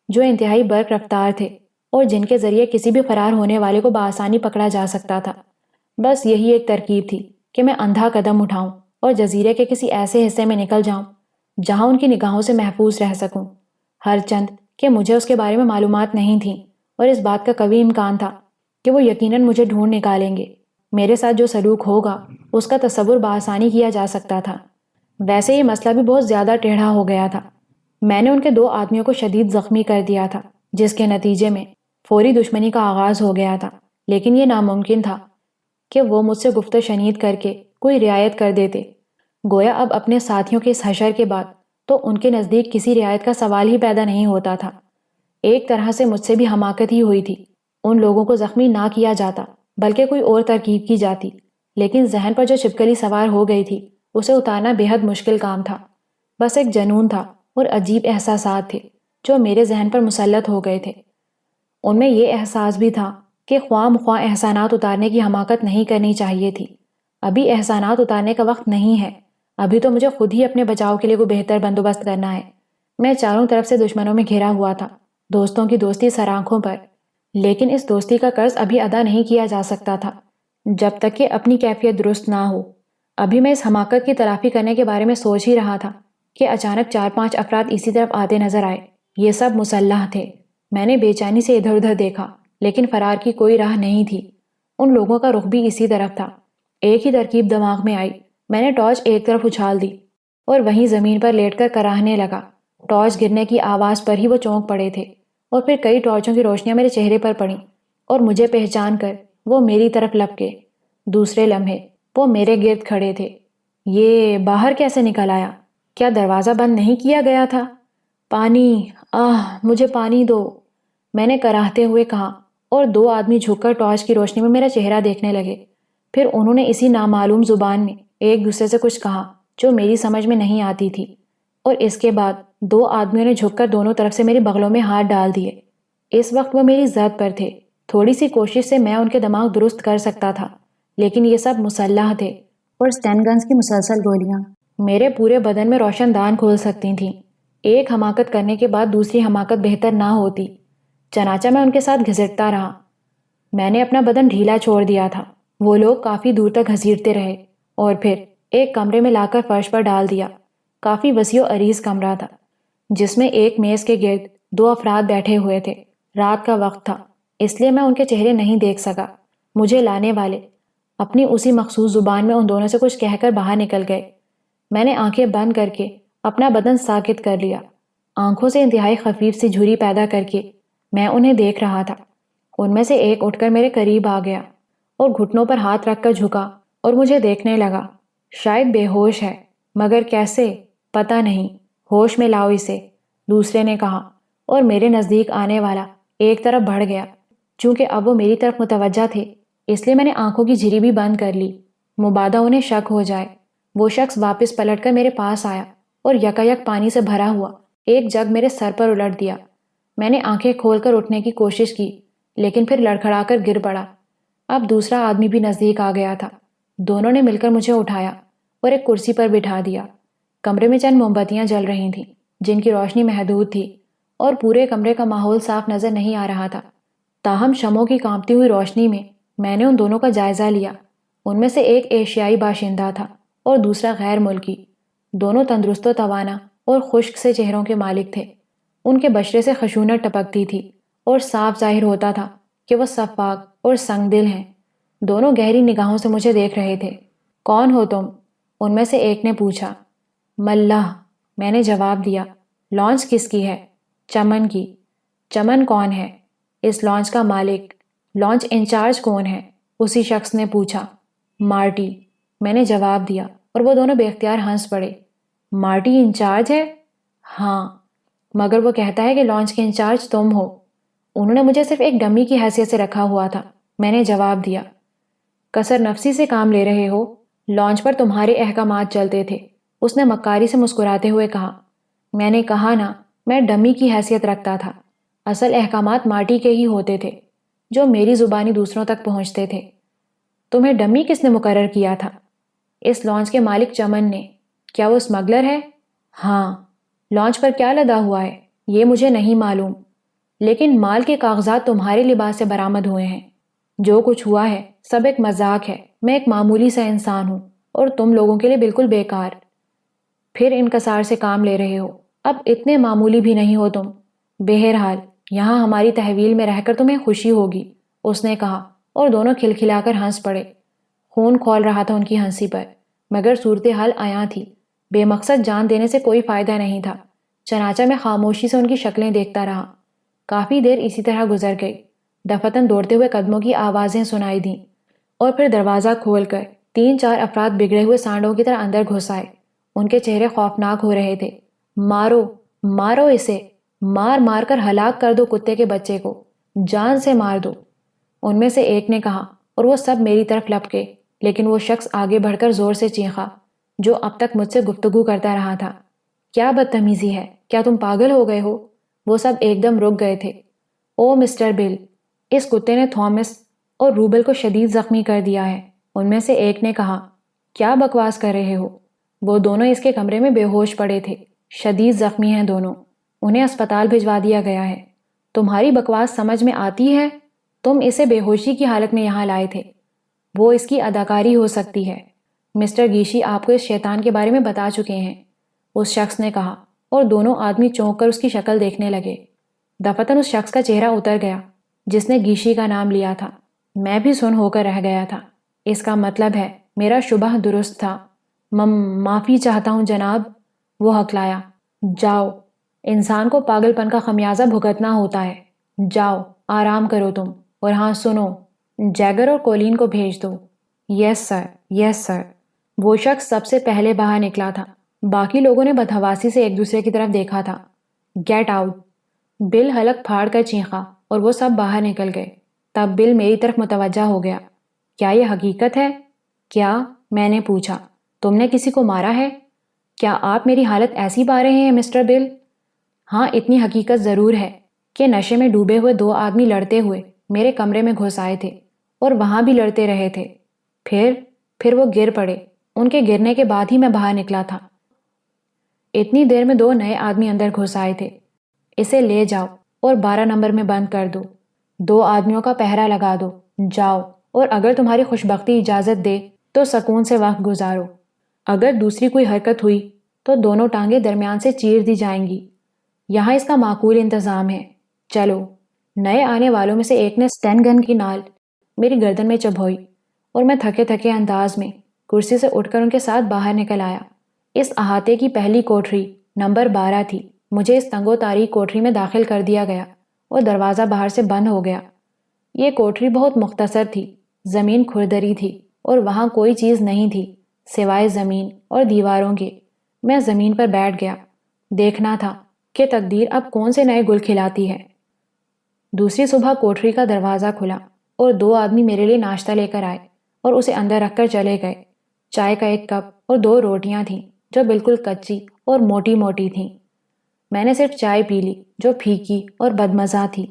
[SPEAKER 1] جو انتہائی برق رفتار تھے اور جن کے ذریعے کسی بھی فرار ہونے والے کو بآسانی پکڑا جا سکتا تھا۔ بس یہی ایک ترکیب تھی کہ میں اندھا قدم اٹھاؤں اور جزیرے کے کسی ایسے حصے میں نکل جاؤں جہاں ان کی نگاہوں سے محفوظ رہ سکوں، ہرچند کہ مجھے اس کے بارے میں معلومات نہیں تھیں اور اس بات کا قوی امکان تھا کہ وہ یقیناً مجھے ڈھونڈ نکالیں گے۔ میرے ساتھ جو سلوک ہوگا اس کا تصور بآسانی کیا جا سکتا تھا۔ ویسے یہ مسئلہ بھی بہت زیادہ ٹیڑھا ہو گیا تھا۔ میں نے ان کے 2 آدمیوں کو شدید زخمی کر دیا تھا، جس کے نتیجے میں فوری دشمنی کا آغاز ہو گیا تھا، لیکن یہ ناممکن تھا کہ وہ مجھ سے گفت و شنید کر کے کوئی رعایت کر دیتے۔ گویا اب اپنے ساتھیوں کے اس حشر کے بعد تو ان کے نزدیک کسی رعایت کا سوال ہی پیدا نہیں ہوتا تھا۔ ایک طرح سے مجھ سے بھی حماقت ہی ہوئی تھی۔ ان لوگوں کو زخمی نہ کیا جاتا بلکہ کوئی اور ترکیب کی جاتی، لیکن ذہن پر جو چھپکلی سوار ہو گئی تھی اسے اتارنا بے حد مشکل کام تھا۔ بس ایک جنون تھا اور عجیب احساسات تھے جو میرے ذہن پر مسلط ہو گئے تھے۔ ان میں یہ احساس بھی تھا کہ خواہ مخواہ احسانات اتارنے کی حماقت نہیں کرنی چاہیے تھی۔ ابھی احسانات اتارنے کا وقت نہیں ہے، ابھی تو مجھے خود ہی اپنے بچاؤ کے لیے کوئی بہتر بندوبست کرنا ہے۔ میں چاروں طرف سے دشمنوں میں گھرا ہوا تھا، دوستوں کی دوستی سر آنکھوں پر، لیکن اس دوستی کا قرض ابھی ادا نہیں کیا جا سکتا تھا جب تک کہ اپنی کیفیت درست نہ ہو۔ ابھی میں اس حماقت کی تلافی کرنے کے بارے میں سوچ ہی رہا تھا کہ اچانک 4-5 افراد اسی طرف آتے نظر آئے۔ یہ سب مسلح تھے۔ میں نے بے چینی سے ادھر ادھر دیکھا، لیکن فرار کی کوئی راہ نہیں تھی۔ ان لوگوں کا رخ بھی اسی طرف تھا۔ ایک ہی ترکیب دماغ میں آئی۔ میں نے ٹارچ ایک طرف اچھال دی اور وہیں زمین پر لیٹ کر کراہنے لگا۔ ٹارچ گرنے کی آواز پر ہی وہ چونک پڑے تھے اور پھر کئی ٹارچوں کی روشنیاں میرے چہرے پر پڑیں اور مجھے پہچان کر وہ میری طرف لپکے۔ دوسرے لمحے وہ میرے گرد کھڑے تھے۔ یہ باہر کیسے نکل آیا؟ کیا دروازہ بند نہیں کیا گیا تھا؟ پانی، مجھے پانی دو، میں نے کراہتے ہوئے کہا، اور 2 آدمی جھک کر ٹارچ کی روشنی میں میرا چہرہ دیکھنے لگے۔ پھر انہوں نے اسی نامعلوم زبان میں ایک دوسرے سے کچھ کہا جو میری سمجھ میں نہیں آتی تھی، اور اس کے بعد 2 آدمیوں نے جھک کر دونوں طرف سے میری بغلوں میں ہاتھ ڈال دیے۔ اس وقت وہ میری زد پر تھے۔ تھوڑی سی کوشش سے میں ان کے دماغ درست کر سکتا تھا، لیکن یہ سب مسلح تھے اور اسٹین گنز کی مسلسل گولیاں میرے پورے بدن میں روشن دان کھول سکتی تھیں۔ ایک حماقت کرنے کے بعد دوسری حماقت بہتر نہ ہوتی، چنانچہ میں ان کے ساتھ گھسٹتا رہا۔ میں نے اپنا بدن ڈھیلا چھوڑ دیا تھا۔ وہ لوگ کافی دور تک گھسیٹتے رہے اور پھر ایک کمرے میں لا کر فرش پر ڈال دیا۔ کافی وسیع و عریض کمرہ تھا جس میں ایک میز کے گرد 2 افراد بیٹھے ہوئے تھے۔ رات کا وقت تھا، اس لیے میں ان کے چہرے نہیں دیکھ سکا۔ مجھے لانے والے اپنی اسی مخصوص زبان میں ان دونوں سے کچھ کہہ کر باہر نکل گئے۔ میں نے آنکھیں بند کر کے اپنا بدن ساکت کر لیا۔ آنکھوں سے انتہائی خفیف سی جھری پیدا کر کے میں انہیں دیکھ رہا تھا۔ ان میں سے ایک اٹھ کر میرے قریب آ گیا اور گھٹنوں پر ہاتھ رکھ کر جھکا اور مجھے دیکھنے لگا۔ شاید بے ہوش ہے، مگر کیسے پتہ نہیں، ہوش میں لاؤ اسے، دوسرے نے کہا، اور میرے نزدیک آنے والا ایک طرف بڑھ گیا۔ چونکہ اب وہ میری طرف متوجہ تھے، اس لیے میں نے آنکھوں کی جھری بھی بند کر لی، مبادا انہیں شک ہو جائے۔ وہ شخص واپس پلٹ کر میرے پاس آیا اور یکایک پانی سے بھرا ہوا ایک جگ میرے سر پر الٹ دیا۔ میں نے آنکھیں کھول کر اٹھنے کی کوشش کی، لیکن پھر لڑکھڑا کر گر پڑا۔ اب دوسرا آدمی بھی نزدیک آ گیا تھا۔ دونوں نے مل کر مجھے اٹھایا اور ایک کرسی پر بٹھا دیا۔ کمرے میں چند موم بتیاں جل رہی تھیں جن کی روشنی محدود تھی اور پورے کمرے کا ماحول صاف نظر نہیں آ رہا تھا۔ تاہم شمعوں کی کانپتی ہوئی روشنی میں نے ان دونوں کا جائزہ لیا۔ ان میں سے ایک ایشیائی باشندہ تھا اور دوسرا غیر ملکی۔ دونوں تندرست و توانا اور خشک سے چہروں کے مالک تھے۔ ان کے بشرے سے خشونت ٹپکتی تھی اور صاف ظاہر ہوتا تھا کہ وہ سفاک اور سنگ دل ہیں۔ دونوں گہری نگاہوں سے مجھے دیکھ رہے تھے۔ کون ہو تم؟ ان میں سے ایک نے پوچھا۔ ملح، میں نے جواب دیا۔ لانچ کس کی ہے؟ چمن کی۔ چمن کون ہے؟ اس لانچ کا مالک۔ لانچ انچارج کون ہے؟ اسی شخص نے پوچھا۔ مارٹی، میں نے جواب دیا، اور وہ دونوں بے اختیار ہنس پڑے۔ مارٹی انچارج ہے؟ ہاں، مگر وہ کہتا ہے کہ لانچ کے انچارج تم ہو۔ انہوں نے مجھے صرف ایک ڈمی کی حیثیت سے رکھا ہوا تھا، میں نے جواب دیا۔ کثر نفسی سے کام لے رہے ہو؟ لانچ پر تمہارے احکامات چلتے تھے، اس نے مکاری سے مسکراتے ہوئے کہا۔ میں نے کہا نا، میں ڈمی کی حیثیت رکھتا تھا، اصل احکامات مارٹی کے ہی ہوتے تھے، جو میری زبانی دوسروں تک پہنچتے تھے۔ تمہیں ڈمی کس نے مقرر کیا تھا؟ اس لانچ کے مالک چمن نے۔ کیا وہ اسمگلر ہے؟ ہاں۔ لانچ پر کیا لدا ہوا ہے یہ مجھے نہیں معلوم، لیکن مال کے کاغذات تمہارے لباس سے برآمد ہوئے ہیں۔ جو کچھ ہوا ہے سب ایک مذاق ہے، میں ایک معمولی سا انسان ہوں اور تم لوگوں کے لیے بالکل بیکار۔ پھر انکسار سے کام لے رہے ہو، اب اتنے معمولی بھی نہیں ہو تم۔ بہرحال یہاں ہماری تحویل میں رہ کر تمہیں خوشی ہوگی، اس نے کہا، اور دونوں کھلکھلا کر ہنس پڑے۔ خون کھول رہا تھا ان کی ہنسی پر، مگر صورتحال عیاں تھی، بے مقصد جان دینے سے کوئی فائدہ نہیں تھا، چنانچہ میں خاموشی سے ان کی شکلیں دیکھتا رہا۔ کافی دیر اسی طرح گزر گئی۔ دفتن دوڑتے ہوئے قدموں کی آوازیں سنائی دیں، اور پھر دروازہ کھول کر 3-4 افراد بگڑے ہوئے سانڈوں کی طرح اندر گھس آئے۔ ان کے چہرے خوفناک ہو رہے تھے۔ مارو، مارو اسے، مار مار کر ہلاک کر دو کتے کے بچے کو، جان سے مار دو، ان میں سے ایک نے کہا، اور وہ سب میری طرف لپکے، لیکن وہ شخص آگے بڑھ کر زور سے چیخا جو اب تک مجھ سے گفتگو کرتا رہا تھا۔ کیا بدتمیزی ہے، کیا تم پاگل ہو گئے ہو؟ وہ سب ایک دم رک گئے تھے۔ او مسٹر بل، اس کتے نے تھامس اور روبل کو شدید زخمی کر دیا ہے، ان میں سے ایک نے کہا۔ کیا بکواس کر رہے ہو؟ وہ دونوں اس کے کمرے میں بے ہوش پڑے تھے، شدید زخمی ہیں دونوں، انہیں اسپتال بھجوا دیا گیا ہے۔ تمہاری بکواس سمجھ میں آتی ہے؟ تم اسے بے ہوشی کی حالت میں یہاں لائے تھے، وہ اس کی اداکاری ہو سکتی ہے۔ مسٹر گیشی آپ کو اس شیطان کے بارے میں بتا چکے ہیں، اس شخص نے کہا، اور دونوں آدمی چونک کر اس کی شکل دیکھنے لگے۔ دفتن اس شخص کا چہرہ اتر گیا جس نے گیشی کا نام لیا تھا۔ میں بھی سن ہو کر رہ گیا تھا۔ اس کا مطلب ہے میرا شبہ درست تھا۔ معافی چاہتا ہوں جناب، وہ ہکلایا۔ جاؤ، انسان کو پاگل پن کا خمیازہ بھگتنا ہوتا ہے۔ جاؤ، آرام کرو تم، اور ہاں سنو، جیگر اور کولین کو بھیج دو۔ یس سر، یس سر۔ وہ شخص سب سے پہلے باہر نکلا تھا، باقی لوگوں نے بدحواسی سے ایک دوسرے کی طرف دیکھا تھا۔ گیٹ آؤٹ، بل حلق پھاڑ کر چیخا، اور وہ سب باہر نکل گئے۔ تب بل میری طرف متوجہ ہو گیا۔ کیا یہ حقیقت ہے؟ کیا؟ میں نے پوچھا۔ تم نے کسی کو مارا ہے؟ کیا آپ میری حالت ایسی پا رہے ہیں مسٹر بل؟ ہاں، اتنی حقیقت ضرور ہے کہ نشے میں ڈوبے ہوئے 2 آدمی لڑتے ہوئے میرے کمرے میں گھس آئے تھے، اور وہاں بھی لڑتے رہے تھے۔ پھر وہ گر پڑے، ان کے گرنے کے بعد ہی میں باہر نکلا تھا۔ اتنی دیر میں 2 نئے آدمی اندر گھس آئے تھے۔ اسے لے جاؤ اور 12 نمبر میں بند کر دو۔ 2 آدمیوں کا پہرا لگا دو۔ جاؤ، اور اگر تمہاری خوشبختی اجازت دے تو سکون سے وقت گزارو۔ اگر دوسری کوئی حرکت ہوئی تو دونوں ٹانگیں درمیان سے چیر دی جائیں گی۔ یہاں اس کا معقول انتظام ہے۔ چلو۔ نئے آنے والوں میں سے ایک نے اسٹین گن کی نال میری گردن میں چبھوئی، اور میں تھکے تھکے انداز میں کرسی سے اٹھ کر ان کے ساتھ باہر نکل آیا۔ اس احاطے کی پہلی کوٹری نمبر 12 تھی۔ مجھے اس تنگ و تاریک کوٹری میں داخل کر دیا گیا، اور دروازہ باہر سے بند ہو گیا۔ یہ کوٹری بہت مختصر تھی، زمین کھردری تھی، اور وہاں کوئی چیز نہیں تھی سوائے زمین اور دیواروں کے۔ میں زمین پر بیٹھ گیا، دیکھنا تھا کہ تقدیر اب کون سے نئے گل کھلاتی ہے۔ دوسری صبح کوٹری کا دروازہ کھلا، اور 2 آدمی میرے لیے ناشتہ لے کر آئے اور اسے اندر رکھ کر چلے گئے۔ چائے کا 1 کپ اور 2 روٹیاں تھیں جو بالکل کچی اور موٹی موٹی تھیں۔ میں نے صرف چائے پی لی جو پھیکی اور بدمزہ تھی۔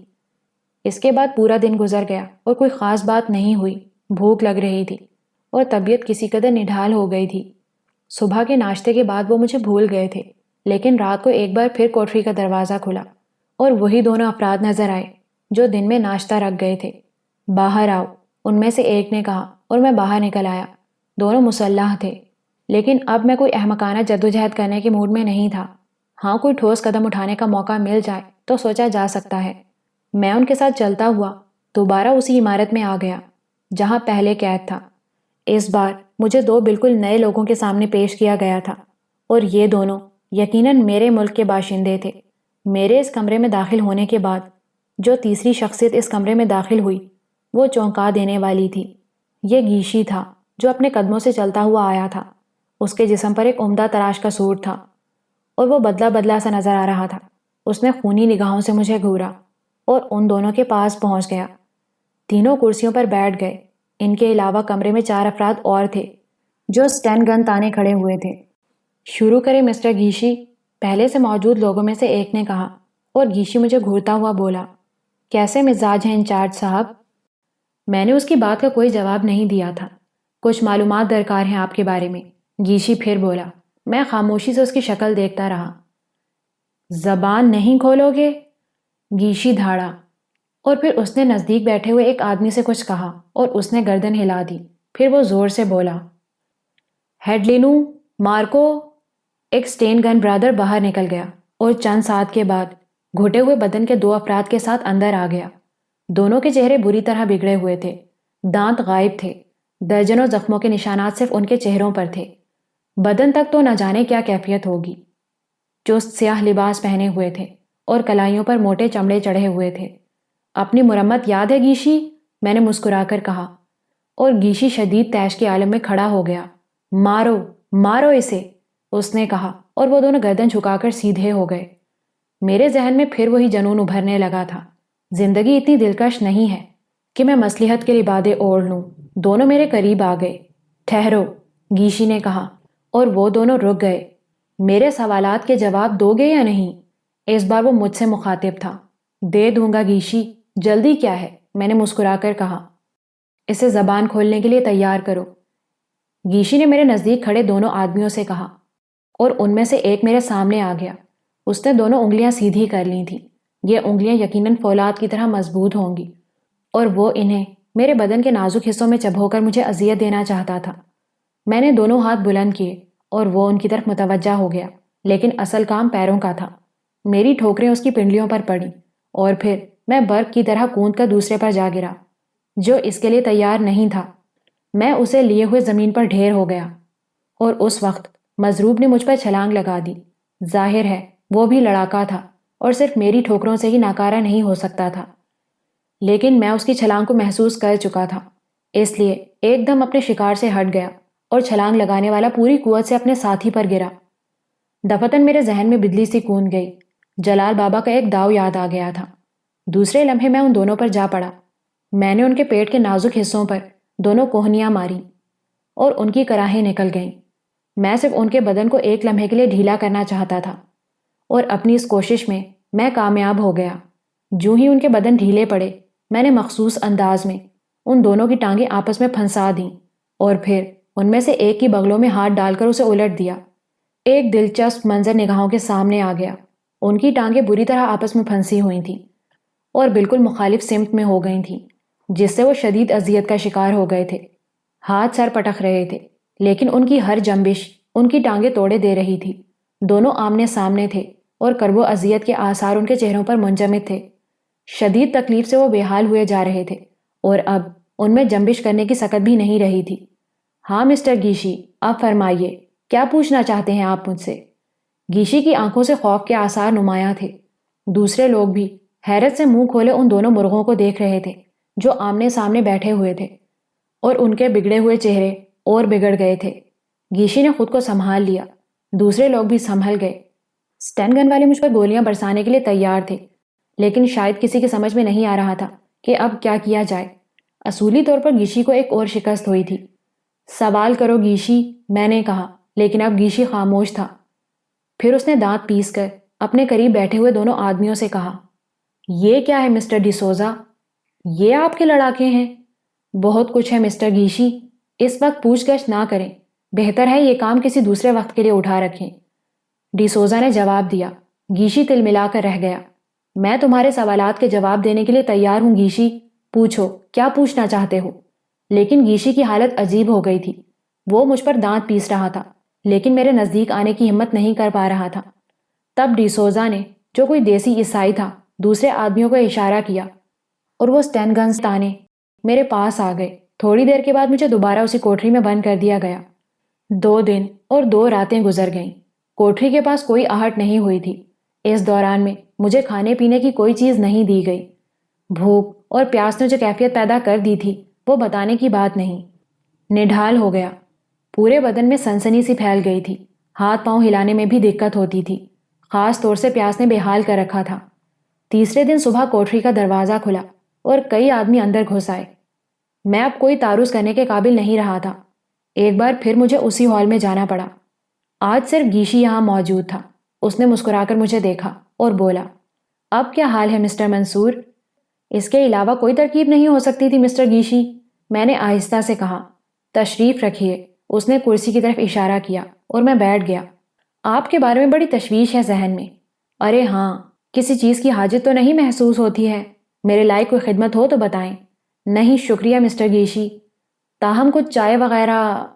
[SPEAKER 1] اس کے بعد پورا دن گزر گیا اور کوئی خاص بات نہیں ہوئی۔ بھوک لگ رہی تھی اور طبیعت کسی قدر نڈھال ہو گئی تھی۔ صبح کے ناشتے کے بعد وہ مجھے بھول گئے تھے، لیکن رات کو ایک بار پھر کوٹری کا دروازہ کھلا اور وہی 2 افراد نظر آئے جو دن میں ناشتہ رکھ گئے تھے۔ باہر آؤ، ان میں سے ایک نے کہا، اور میں باہر نکل آیا۔ دونوں مسلح تھے، لیکن اب میں کوئی احمقانہ جدوجہد کرنے کے موڈ میں نہیں تھا۔ ہاں، کوئی ٹھوس قدم اٹھانے کا موقع مل جائے تو سوچا جا سکتا ہے۔ میں ان کے ساتھ چلتا ہوا دوبارہ اسی عمارت میں آ گیا۔ جہاں پہلے قید تھا۔ اس بار مجھے دو بالکل نئے لوگوں کے سامنے پیش کیا گیا تھا، اور یہ دونوں یقیناً میرے ملک کے باشندے تھے۔ میرے اس کمرے میں داخل ہونے کے بعد جو تیسری شخصیت اس کمرے میں داخل ہوئی وہ چونکا دینے والی تھی۔ یہ گیشی تھا جو اپنے قدموں سے چلتا ہوا آیا تھا۔ اس کے جسم پر ایک عمدہ تراش کا سوٹ تھا اور وہ بدلا بدلا سا نظر آ رہا تھا۔ اس نے خونی نگاہوں سے مجھے گھورا اور ان دونوں کے پاس پہنچ گیا۔ تینوں کرسیوں پر بیٹھ گئے۔ ان کے علاوہ کمرے میں 4 افراد اور تھے جو سٹین گن تانے کھڑے ہوئے تھے۔ شروع کرے مسٹر گیشی، پہلے سے موجود لوگوں میں سے ایک نے کہا، اور گیشی مجھے گھورتا ہوا بولا، کیسے مزاج ہیں انچارج صاحب؟ میں نے اس کی بات کا کوئی جواب نہیں دیا تھا۔ کچھ معلومات درکار ہیں آپ کے بارے میں، گیشی پھر بولا۔ میں خاموشی سے اس کی شکل دیکھتا رہا۔ زبان نہیں کھولو گے؟ گیشی دھاڑا، اور پھر اس نے نزدیک بیٹھے ہوئے ایک آدمی سے کچھ کہا اور اس نے گردن ہلا دی۔ پھر وہ زور سے بولا، ہیڈلینو، مارکو۔ ایک سٹین گن برادر باہر نکل گیا اور چند ساتھ کے بعد گھٹے ہوئے بدن کے 2 افراد کے ساتھ اندر آ گیا۔ دونوں کے چہرے بری طرح بگڑے ہوئے تھے، دانت غائب تھے، درجنوں زخموں کے نشانات صرف ان کے چہروں پر تھے۔ بدن تک تو نہ جانے کیا کیفیت ہوگی۔ چست سیاہ لباس پہنے ہوئے تھے اور کلائیوں پر موٹے چمڑے چڑھے ہوئے تھے۔ اپنی مرمت یاد ہے گیشی؟ میں نے مسکرا کر کہا، اور گیشی شدید طیش کے عالم میں کھڑا ہو گیا۔ مارو، مارو اسے، اس نے کہا، اور وہ دونوں گردن جھکا کر سیدھے ہو گئے۔ میرے ذہن میں پھر وہی جنون ابھرنے لگا تھا۔ زندگی اتنی دلکش نہیں ہے کہ میں مصلحت کے لبادے اوڑھ لوں۔ دونوں میرے قریب آ گئے۔ ٹھہرو، گیشی نے کہا، اور وہ دونوں رک گئے۔ میرے سوالات کے جواب دو گے یا نہیں؟ اس بار وہ مجھ سے مخاطب تھا۔ دے دوں گا گیشی، جلدی کیا ہے؟ میں نے مسکرا کر کہا۔ اسے زبان کھولنے کے لیے تیار کرو، گیشی نے میرے نزدیک کھڑے دونوں آدمیوں سے کہا، اور ان میں سے ایک میرے سامنے آ گیا۔ اس نے دونوں انگلیاں سیدھی کر لی تھیں۔ یہ انگلیاں یقیناً فولاد کی طرح مضبوط ہوں گی، اور وہ انہیں میرے بدن کے نازک حصوں میں چبھو کر مجھے اذیت دینا چاہتا تھا۔ میں نے دونوں ہاتھ بلند کیے اور وہ ان کی طرف متوجہ ہو گیا، لیکن اصل کام پیروں کا تھا۔ میری ٹھوکریں اس کی پنڈلیوں پر پڑیں، اور پھر میں برق کی طرح کوند کر دوسرے پر جا گرا جو اس کے لیے تیار نہیں تھا۔ میں اسے لیے ہوئے زمین پر ڈھیر ہو گیا، اور اس وقت مضروب نے مجھ پر چھلانگ لگا دی۔ ظاہر ہے وہ بھی لڑاکا تھا اور صرف میری ٹھوکروں سے ہی ناکارہ نہیں ہو سکتا تھا، لیکن میں اس کی چھلانگ کو محسوس کر چکا تھا، اس لیے ایک دم اپنے شکار سے ہٹ گیا اور چھلانگ لگانے والا پوری قوت سے اپنے ساتھی پر گرا۔ دفتن میرے ذہن میں بجلی سی کوند گئی۔ جلال بابا کا ایک داؤ یاد آ گیا تھا۔ دوسرے لمحے میں ان دونوں پر جا پڑا۔ میں نے ان کے پیٹ کے نازک حصوں پر دونوں کوہنیاں ماری اور ان کی کراہیں نکل گئیں۔ میں صرف ان کے بدن کو ایک لمحے کے لیے ڈھیلا کرنا چاہتا تھا، اور اپنی اس کوشش میں کامیاب ہو گیا۔ جو ہی ان کے بدن ڈھیلے پڑے، میں نے مخصوص انداز میں ان دونوں کی ٹانگیں آپس میں پھنسا دیں، اور پھر ان میں سے ایک کی بغلوں میں ہاتھ ڈال کر اسے الٹ دیا۔ ایک دلچسپ منظر نگاہوں کے سامنے آ گیا۔ ان کی ٹانگیں بری طرح آپس میں پھنسی ہوئی تھیں اور بالکل مخالف سمت میں ہو گئی تھیں، جس سے وہ شدید اذیت کا شکار ہو گئے تھے۔ ہاتھ سر پٹک رہے تھے، لیکن ان کی ہر جنبش ان کی ٹانگیں توڑے دے رہی تھی۔ دونوں آمنے سامنے تھے اور کرب و اذیت کے آثار ان کے چہروں پر منجمد تھے۔ شدید تکلیف سے وہ بے حال ہوئے جا رہے تھے، اور اب ان میں جنبش کرنے کی سکت بھی نہیں رہی تھی۔ ہاں مسٹر گیشی، اب فرمائیے، کیا پوچھنا چاہتے ہیں آپ مجھ سے؟ گیشی کی آنکھوں سے خوف کے آثار نمایاں تھے۔ دوسرے لوگ بھی حیرت سے منہ کھولے ان دونوں مرغوں کو دیکھ رہے تھے جو آمنے سامنے بیٹھے ہوئے تھے، اور ان کے بگڑے ہوئے چہرے اور بگڑ گئے تھے۔ گیشی نے خود کو سنبھال لیا، دوسرے لوگ بھی سنبھل گئے۔ سٹین گن والے مجھ پر گولیاں برسانے کے لیے تیار تھے، لیکن شاید کسی کی سمجھ میں نہیں آ رہا تھا کہ اب کیا کیا جائے۔ اصولی طور پر گیشی کو ایک اور شکست ہوئی تھی۔ سوال کرو گیشی، میں نے کہا، لیکن اب گیشی خاموش تھا۔ پھر اس نے دانت پیس کر اپنے قریب بیٹھے ہوئے دونوں آدمیوں سے کہا، یہ کیا ہے مسٹر ڈی سوزا؟ یہ آپ کے لڑاکے ہیں؟ بہت کچھ ہے مسٹر گیشی، اس وقت پوچھ گچھ نہ کریں، بہتر ہے یہ کام کسی دوسرے وقت کے لیے اٹھا رکھیں، ڈی سوزا نے جواب دیا۔ گیشی تل ملا کر رہ گیا۔ میں تمہارے سوالات کے جواب دینے کے لیے تیار ہوں گیشی، پوچھو کیا پوچھنا چاہتے ہو۔ لیکن گیشی کی حالت عجیب ہو گئی تھی۔ وہ مجھ پر دانت پیس رہا تھا، لیکن میرے نزدیک آنے کی ہمت نہیں کر پا رہا تھا۔ تب ڈی سوزا نے، جو کوئی دیسی عیسائی تھا، دوسرے آدمیوں کو اشارہ کیا، اور وہ سٹین گنز تانے میرے پاس آ گئے۔ تھوڑی دیر کے بعد مجھے دوبارہ اسی کوٹری میں بند کر دیا گیا۔ 2 دن اور 2 راتیں گزر گئیں۔ کوٹری کے پاس کوئی آہٹ نہیں ہوئی تھی۔ اس دوران میں مجھے کھانے پینے کی کوئی چیز نہیں دی گئی۔ بھوک اور پیاس نے جو کیفیت پیدا کر دی تھی وہ بتانے کی بات نہیں۔ نڈھال ہو گیا، پورے بدن میں سنسنی سی پھیل گئی تھی، ہاتھ پاؤں ہلانے میں بھی دقت ہوتی تھی، خاص طور سے پیاس نے بے حال کر رکھا تھا۔ تیسرے دن صبح کوٹری کا دروازہ کھلا اور کئی آدمی اندر گھس آئے۔ میں اب کوئی تعارض کرنے کے قابل نہیں رہا تھا۔ ایک بار پھر مجھے اسی ہال میں جانا پڑا۔ آج صرف گیشی یہاں موجود تھا۔ اس نے مسکرا کر مجھے دیکھا اور بولا، اب کیا حال ہے مسٹر منصور؟ اس کے علاوہ کوئی ترکیب نہیں ہو سکتی تھی مسٹر گیشی، میں نے آہستہ سے کہا۔ تشریف رکھیے، اس نے کرسی کی طرف اشارہ کیا اور میں بیٹھ گیا۔ آپ کے بارے میں بڑی تشویش ہے ذہن میں۔ ارے ہاں، کسی چیز کی حاجت تو نہیں محسوس ہوتی ہے؟ میرے لائق کوئی خدمت ہو تو بتائیں۔ نہیں شکریہ مسٹر گیشی، تاہم کچھ چائے وغیرہ؟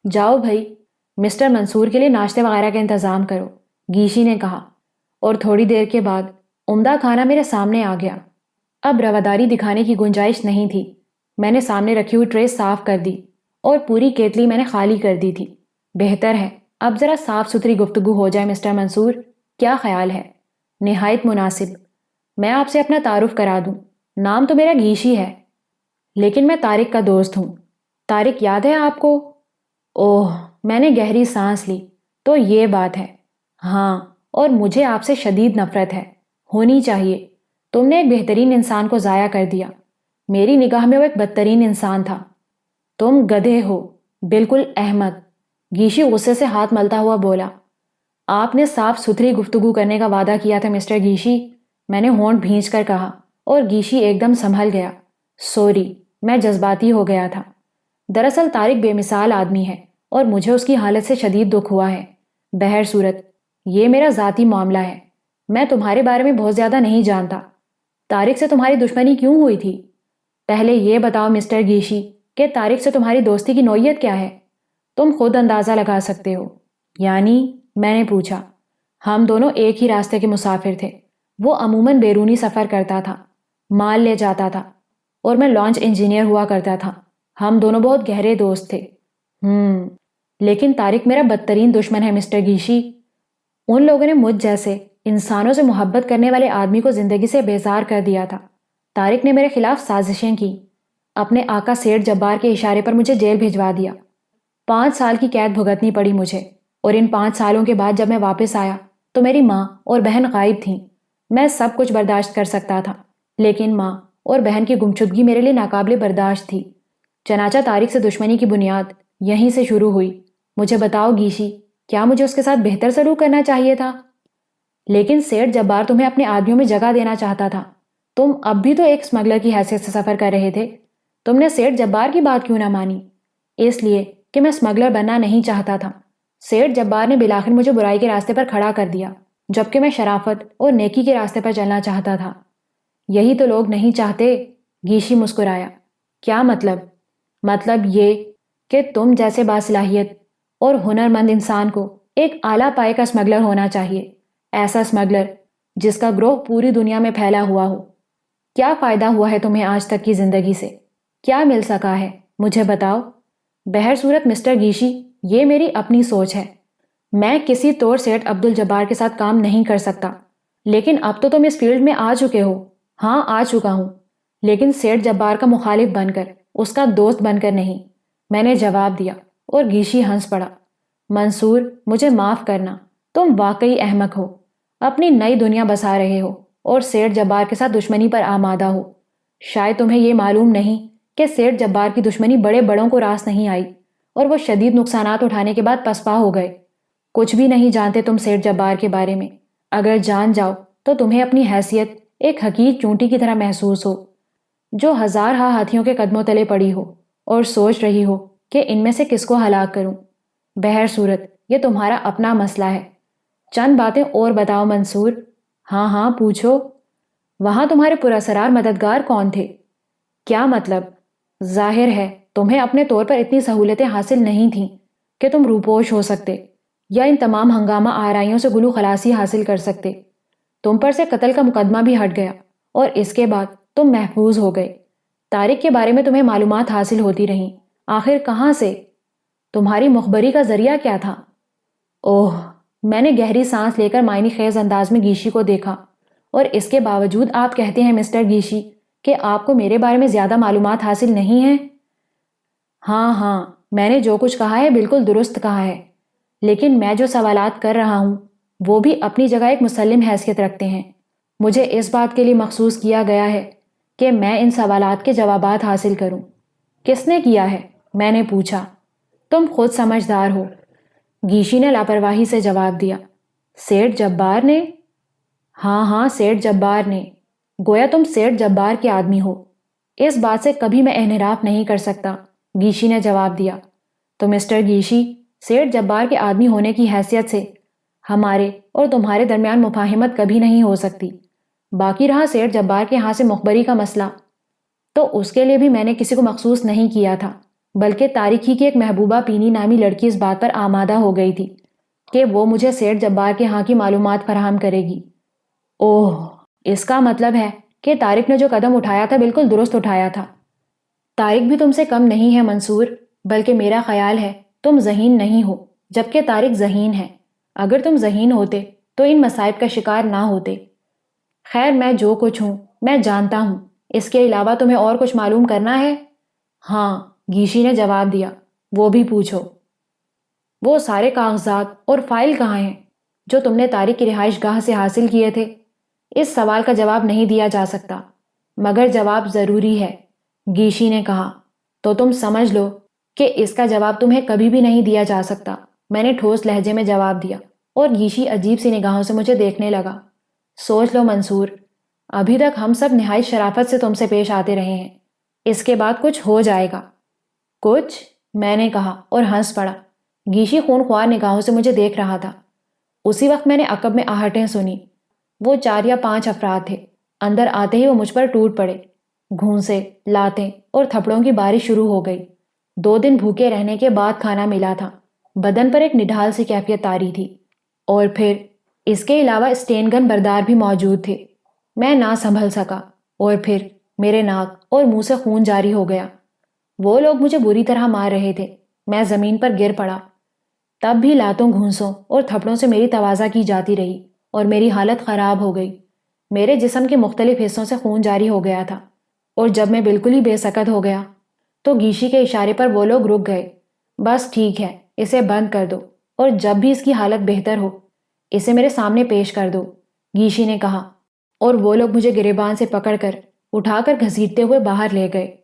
[SPEAKER 1] جاؤ بھائی، مسٹر منصور کے لیے ناشتے وغیرہ کا انتظام کرو، گیشی نے کہا، اور تھوڑی دیر کے بعد عمدہ کھانا میرے سامنے آ گیا۔ اب رواداری دکھانے کی گنجائش نہیں تھی۔ میں نے سامنے رکھی ہوئی ٹرے صاف کر دی اور پوری کیتلی میں نے خالی کر دی تھی۔ بہتر ہے اب ذرا صاف ستھری گفتگو ہو جائے مسٹر منصور، کیا خیال ہے؟ نہایت مناسب۔ میں آپ سے اپنا تعارف کرا دوں، نام تو میرا گیشی ہے، لیکن میں طارق کا دوست ہوں۔ طارق یاد ہے آپ کو؟ اوہ، میں نے گہری سانس لی۔ تو یہ بات ہے۔ ہاں، اور مجھے آپ سے شدید نفرت ہے، ہونی چاہیے۔ تم نے ایک بہترین انسان کو ضائع کر دیا۔ میری نگاہ میں وہ ایک بدترین انسان تھا۔ تم گدھے ہو، بالکل احمق، گیشی غصے سے ہاتھ ملتا ہوا بولا۔ آپ نے صاف ستھری گفتگو کرنے کا وعدہ کیا تھا مسٹر گیشی، میں نے ہونٹ بھینچ کر کہا، اور گیشی ایک دم سنبھل گیا۔ سوری، میں جذباتی ہو گیا تھا۔ دراصل طارق بے مثال آدمی ہے اور مجھے اس کی حالت سے شدید دکھ ہوا ہے۔ بہر صورت یہ میرا ذاتی معاملہ ہے، میں تمہارے بارے میں بہت زیادہ نہیں جانتا۔ طارق سے تمہاری دشمنی کیوں ہوئی تھی؟ پہلے یہ بتاؤ مسٹر گیشی کہ طارق سے تمہاری دوستی کی نوعیت کیا ہے؟ تم خود اندازہ لگا سکتے ہو۔ یعنی؟ میں نے پوچھا۔ ہم دونوں ایک ہی راستے کے مسافر تھے۔ وہ عموماً بیرونی سفر کرتا تھا، مال لے جاتا تھا، اور میں لانچ انجینئر ہوا کرتا تھا۔ ہم دونوں بہت گہرے دوست تھے۔ لیکن طارق میرا بدترین دشمن ہے مسٹر گیشی۔ ان لوگوں نے مجھ جیسے انسانوں سے محبت کرنے والے آدمی کو زندگی سے بیزار کر دیا تھا۔ طارق نے میرے خلاف سازشیں کی، اپنے آقا سیٹھ جبار کے اشارے پر مجھے جیل بھجوا دیا۔ 5 سال کی قید بھگتنی پڑی مجھے، اور ان 5 سالوں کے بعد جب میں واپس آیا تو میری ماں اور بہن غائب تھیں۔ میں سب کچھ برداشت کر سکتا تھا، لیکن ماں اور بہن کی گمشدگی میرے لیے ناقابل برداشت تھی۔ چنانچہ طارق سے دشمنی کی بنیاد یہیں سے شروع ہوئی۔ مجھے بتاؤ گیشی، کیا مجھے اس کے ساتھ بہتر سلوک کرنا چاہیے تھا؟ لیکن سیٹھ جبار تمہیں اپنے آدمیوں میں جگہ دینا چاہتا تھا۔ تم اب بھی تو ایک اسمگلر کی حیثیت سے سفر کر رہے تھے۔ تم نے سیٹھ جبار کی بات کیوں نہ مانی؟ اس لیے کہ میں اسمگلر بننا نہیں چاہتا تھا۔ سیٹھ جبار نے بالآخر مجھے برائی کے راستے پر کھڑا کر دیا، جبکہ میں شرافت اور نیکی کے راستے پر چلنا چاہتا تھا۔ یہی تو لوگ نہیں چاہتے، گیشی مسکرایا۔ کیا مطلب؟ مطلب یہ کہ تم جیسے باصلاحیت اور ہنرمند انسان کو ایک اعلیٰ پائے کا اسمگلر ہونا چاہیے، ایسا اسمگلر جس کا گروہ پوری دنیا میں پھیلا ہوا ہو۔ کیا فائدہ ہوا ہے تمہیں آج تک کی زندگی سے؟ کیا مل سکا ہے؟ مجھے بتاؤ۔ بہر صورت مسٹر گیشی، یہ میری اپنی سوچ ہے۔ میں کسی طور سیٹھ عبد الجبار کے ساتھ کام نہیں کر سکتا، لیکن اب تو تم اس فیلڈ میں آ چکے ہو۔ ہاں، آ چکا ہوں، لیکن سیٹھ جبار کا مخالف بن کر، اس کا دوست بن کر نہیں، میں نے جواب دیا، اور گیشی ہنس پڑا۔ منصور، مجھے معاف کرنا، تم واقعی احمق ہو، اپنی نئی دنیا بسا رہے ہو اور سیٹھ جبار کے ساتھ دشمنی پر آمادہ ہو۔ شاید تمہیں یہ معلوم نہیں کہ سیٹھ جبار کی دشمنی بڑے بڑوں کو راس نہیں آئی، اور وہ شدید نقصانات اٹھانے کے بعد پسپا ہو گئے۔ کچھ بھی نہیں جانتے تم سیٹھ جبار کے بارے میں۔ اگر جان جاؤ تو تمہیں اپنی حیثیت ایک حقیر چونٹی کی طرح محسوس ہو، جو ہزارہا ہاتھیوں کے قدموں تلے پڑی ہو اور سوچ رہی ہو کہ ان میں سے کس کو ہلاک کروں۔ بہر صورت یہ تمہارا اپنا مسئلہ ہے۔ چند باتیں اور بتاؤ منصور۔ ہاں ہاں، پوچھو۔ وہاں تمہارے پراسرار مددگار کون تھے؟ کیا مطلب؟ ظاہر ہے تمہیں اپنے طور پر اتنی سہولتیں حاصل نہیں تھیں کہ تم روپوش ہو سکتے یا ان تمام ہنگامہ آرائیوں سے گلو خلاصی حاصل کر سکتے۔ تم پر سے قتل کا مقدمہ بھی ہٹ گیا، اور اس کے بعد تم محفوظ ہو گئے۔ طارق کے بارے میں تمہیں معلومات حاصل ہوتی رہیں، آخر کہاں سے؟ تمہاری مخبری کا ذریعہ کیا تھا؟ اوہ، میں نے گہری سانس لے کر معنی خیز انداز میں گیشی کو دیکھا۔ اور اس کے باوجود آپ کہتے ہیں مسٹر گیشی کہ آپ کو میرے بارے میں زیادہ معلومات حاصل نہیں ہیں؟ ہاں، میں نے جو کچھ کہا ہے بالکل درست کہا ہے، لیکن میں جو سوالات کر رہا ہوں وہ بھی اپنی جگہ ایک مسلم حیثیت رکھتے ہیں۔ مجھے اس بات کے لیے مخصوص کیا گیا ہے کہ میں ان سوالات کے جوابات حاصل کروں۔ کس نے کیا ہے؟ میں نے پوچھا۔ تم خود سمجھدار ہو، گیشی نے لاپرواہی سے جواب دیا۔ سیٹھ جبار نے؟ ہاں، سیٹھ جبار نے۔ گویا تم سیٹھ جبار کے آدمی ہو۔ اس بات سے کبھی میں انحراف نہیں کر سکتا، گیشی نے جواب دیا۔ تو مسٹر گیشی، سیٹھ جبار کے آدمی ہونے کی حیثیت سے ہمارے اور تمہارے درمیان مفاہمت کبھی نہیں ہو سکتی۔ باقی رہا سیٹھ جبار کے ہاں سے مخبری کا مسئلہ، تو اس کے لیے بھی میں نے کسی کو مخصوص نہیں کیا تھا، بلکہ طارق ہی کی ایک محبوبہ پینی نامی لڑکی اس بات پر آمادہ ہو گئی تھی کہ وہ مجھے سیٹھ جبار کے ہاں کی معلومات فراہم کرے گی۔ اوہ، اس کا مطلب ہے کہ طارق نے جو قدم اٹھایا تھا بالکل درست اٹھایا تھا۔ طارق بھی تم سے کم نہیں ہے منصور، بلکہ میرا خیال ہے تم ذہین نہیں ہو، جبکہ طارق ذہین ہے۔ اگر تم ذہین ہوتے تو ان مصائب کا شکار نہ ہوتے۔ خیر، میں جو کچھ ہوں میں جانتا ہوں، اس کے علاوہ تمہیں اور کچھ معلوم کرنا ہے؟ ہاں، گیشی نے جواب دیا۔ وہ بھی پوچھو۔ وہ سارے کاغذات اور فائل کہاں ہیں جو تم نے طارق کی رہائش گاہ سے حاصل کیے تھے؟ اس سوال کا جواب نہیں دیا جا سکتا، مگر جواب ضروری ہے، گیشی نے کہا۔ تو تم سمجھ لو کہ اس کا جواب تمہیں کبھی بھی نہیں دیا جا سکتا، میں نے ٹھوس لہجے میں جواب دیا، اور گیشی عجیب سی نگاہوں سے مجھے دیکھنے لگا۔ سوچ لو منصور، ابھی تک ہم سب نہایت شرافت سے تم سے پیش آتے رہے ہیں، اس کے بعد کچھ ہو جائے گا۔ کچھ؟ میں نے کہا اور ہنس پڑا۔ گیشی خون خوار نگاہوں سے مجھے دیکھ رہا تھا۔ اسی وقت میں نے عقب میں آہٹیں سنی۔ وہ 4 یا 5 افراد تھے۔ اندر آتے ہی وہ مجھ پر ٹوٹ پڑے۔ گھونسے، لاتیں اور تھپڑوں کی بارش شروع ہو گئی۔ 2 دن بھوکے رہنے کے بعد کھانا ملا تھا۔ بدن پر ایک نڈھال سی کیفیت طاری تھی، اور پھر اس کے علاوہ اسٹین گن بردار بھی موجود تھے۔ میں نہ سنبھل سکا، اور پھر میرے ناک اور منہ سے خون جاری ہو گیا۔ وہ لوگ مجھے بری طرح مار رہے تھے۔ میں زمین پر گر پڑا۔ تب بھی لاتوں، گھونسوں اور تھپڑوں سے میری تواضع کی جاتی رہی، اور میری حالت خراب ہو گئی۔ میرے جسم کے مختلف حصوں سے خون جاری ہو گیا تھا، اور جب میں بالکل ہی بے سکت ہو گیا تو گیشی کے اشارے پر وہ لوگ رک گئے۔ بس ٹھیک ہے، اسے بند کر دو، اور جب بھی اس کی حالت بہتر ہو اسے میرے سامنے پیش کر دو، گیشی نے کہا، اور وہ لوگ مجھے گریبان سے پکڑ کر اٹھا کر گھسیٹتے ہوئے باہر لے گئے۔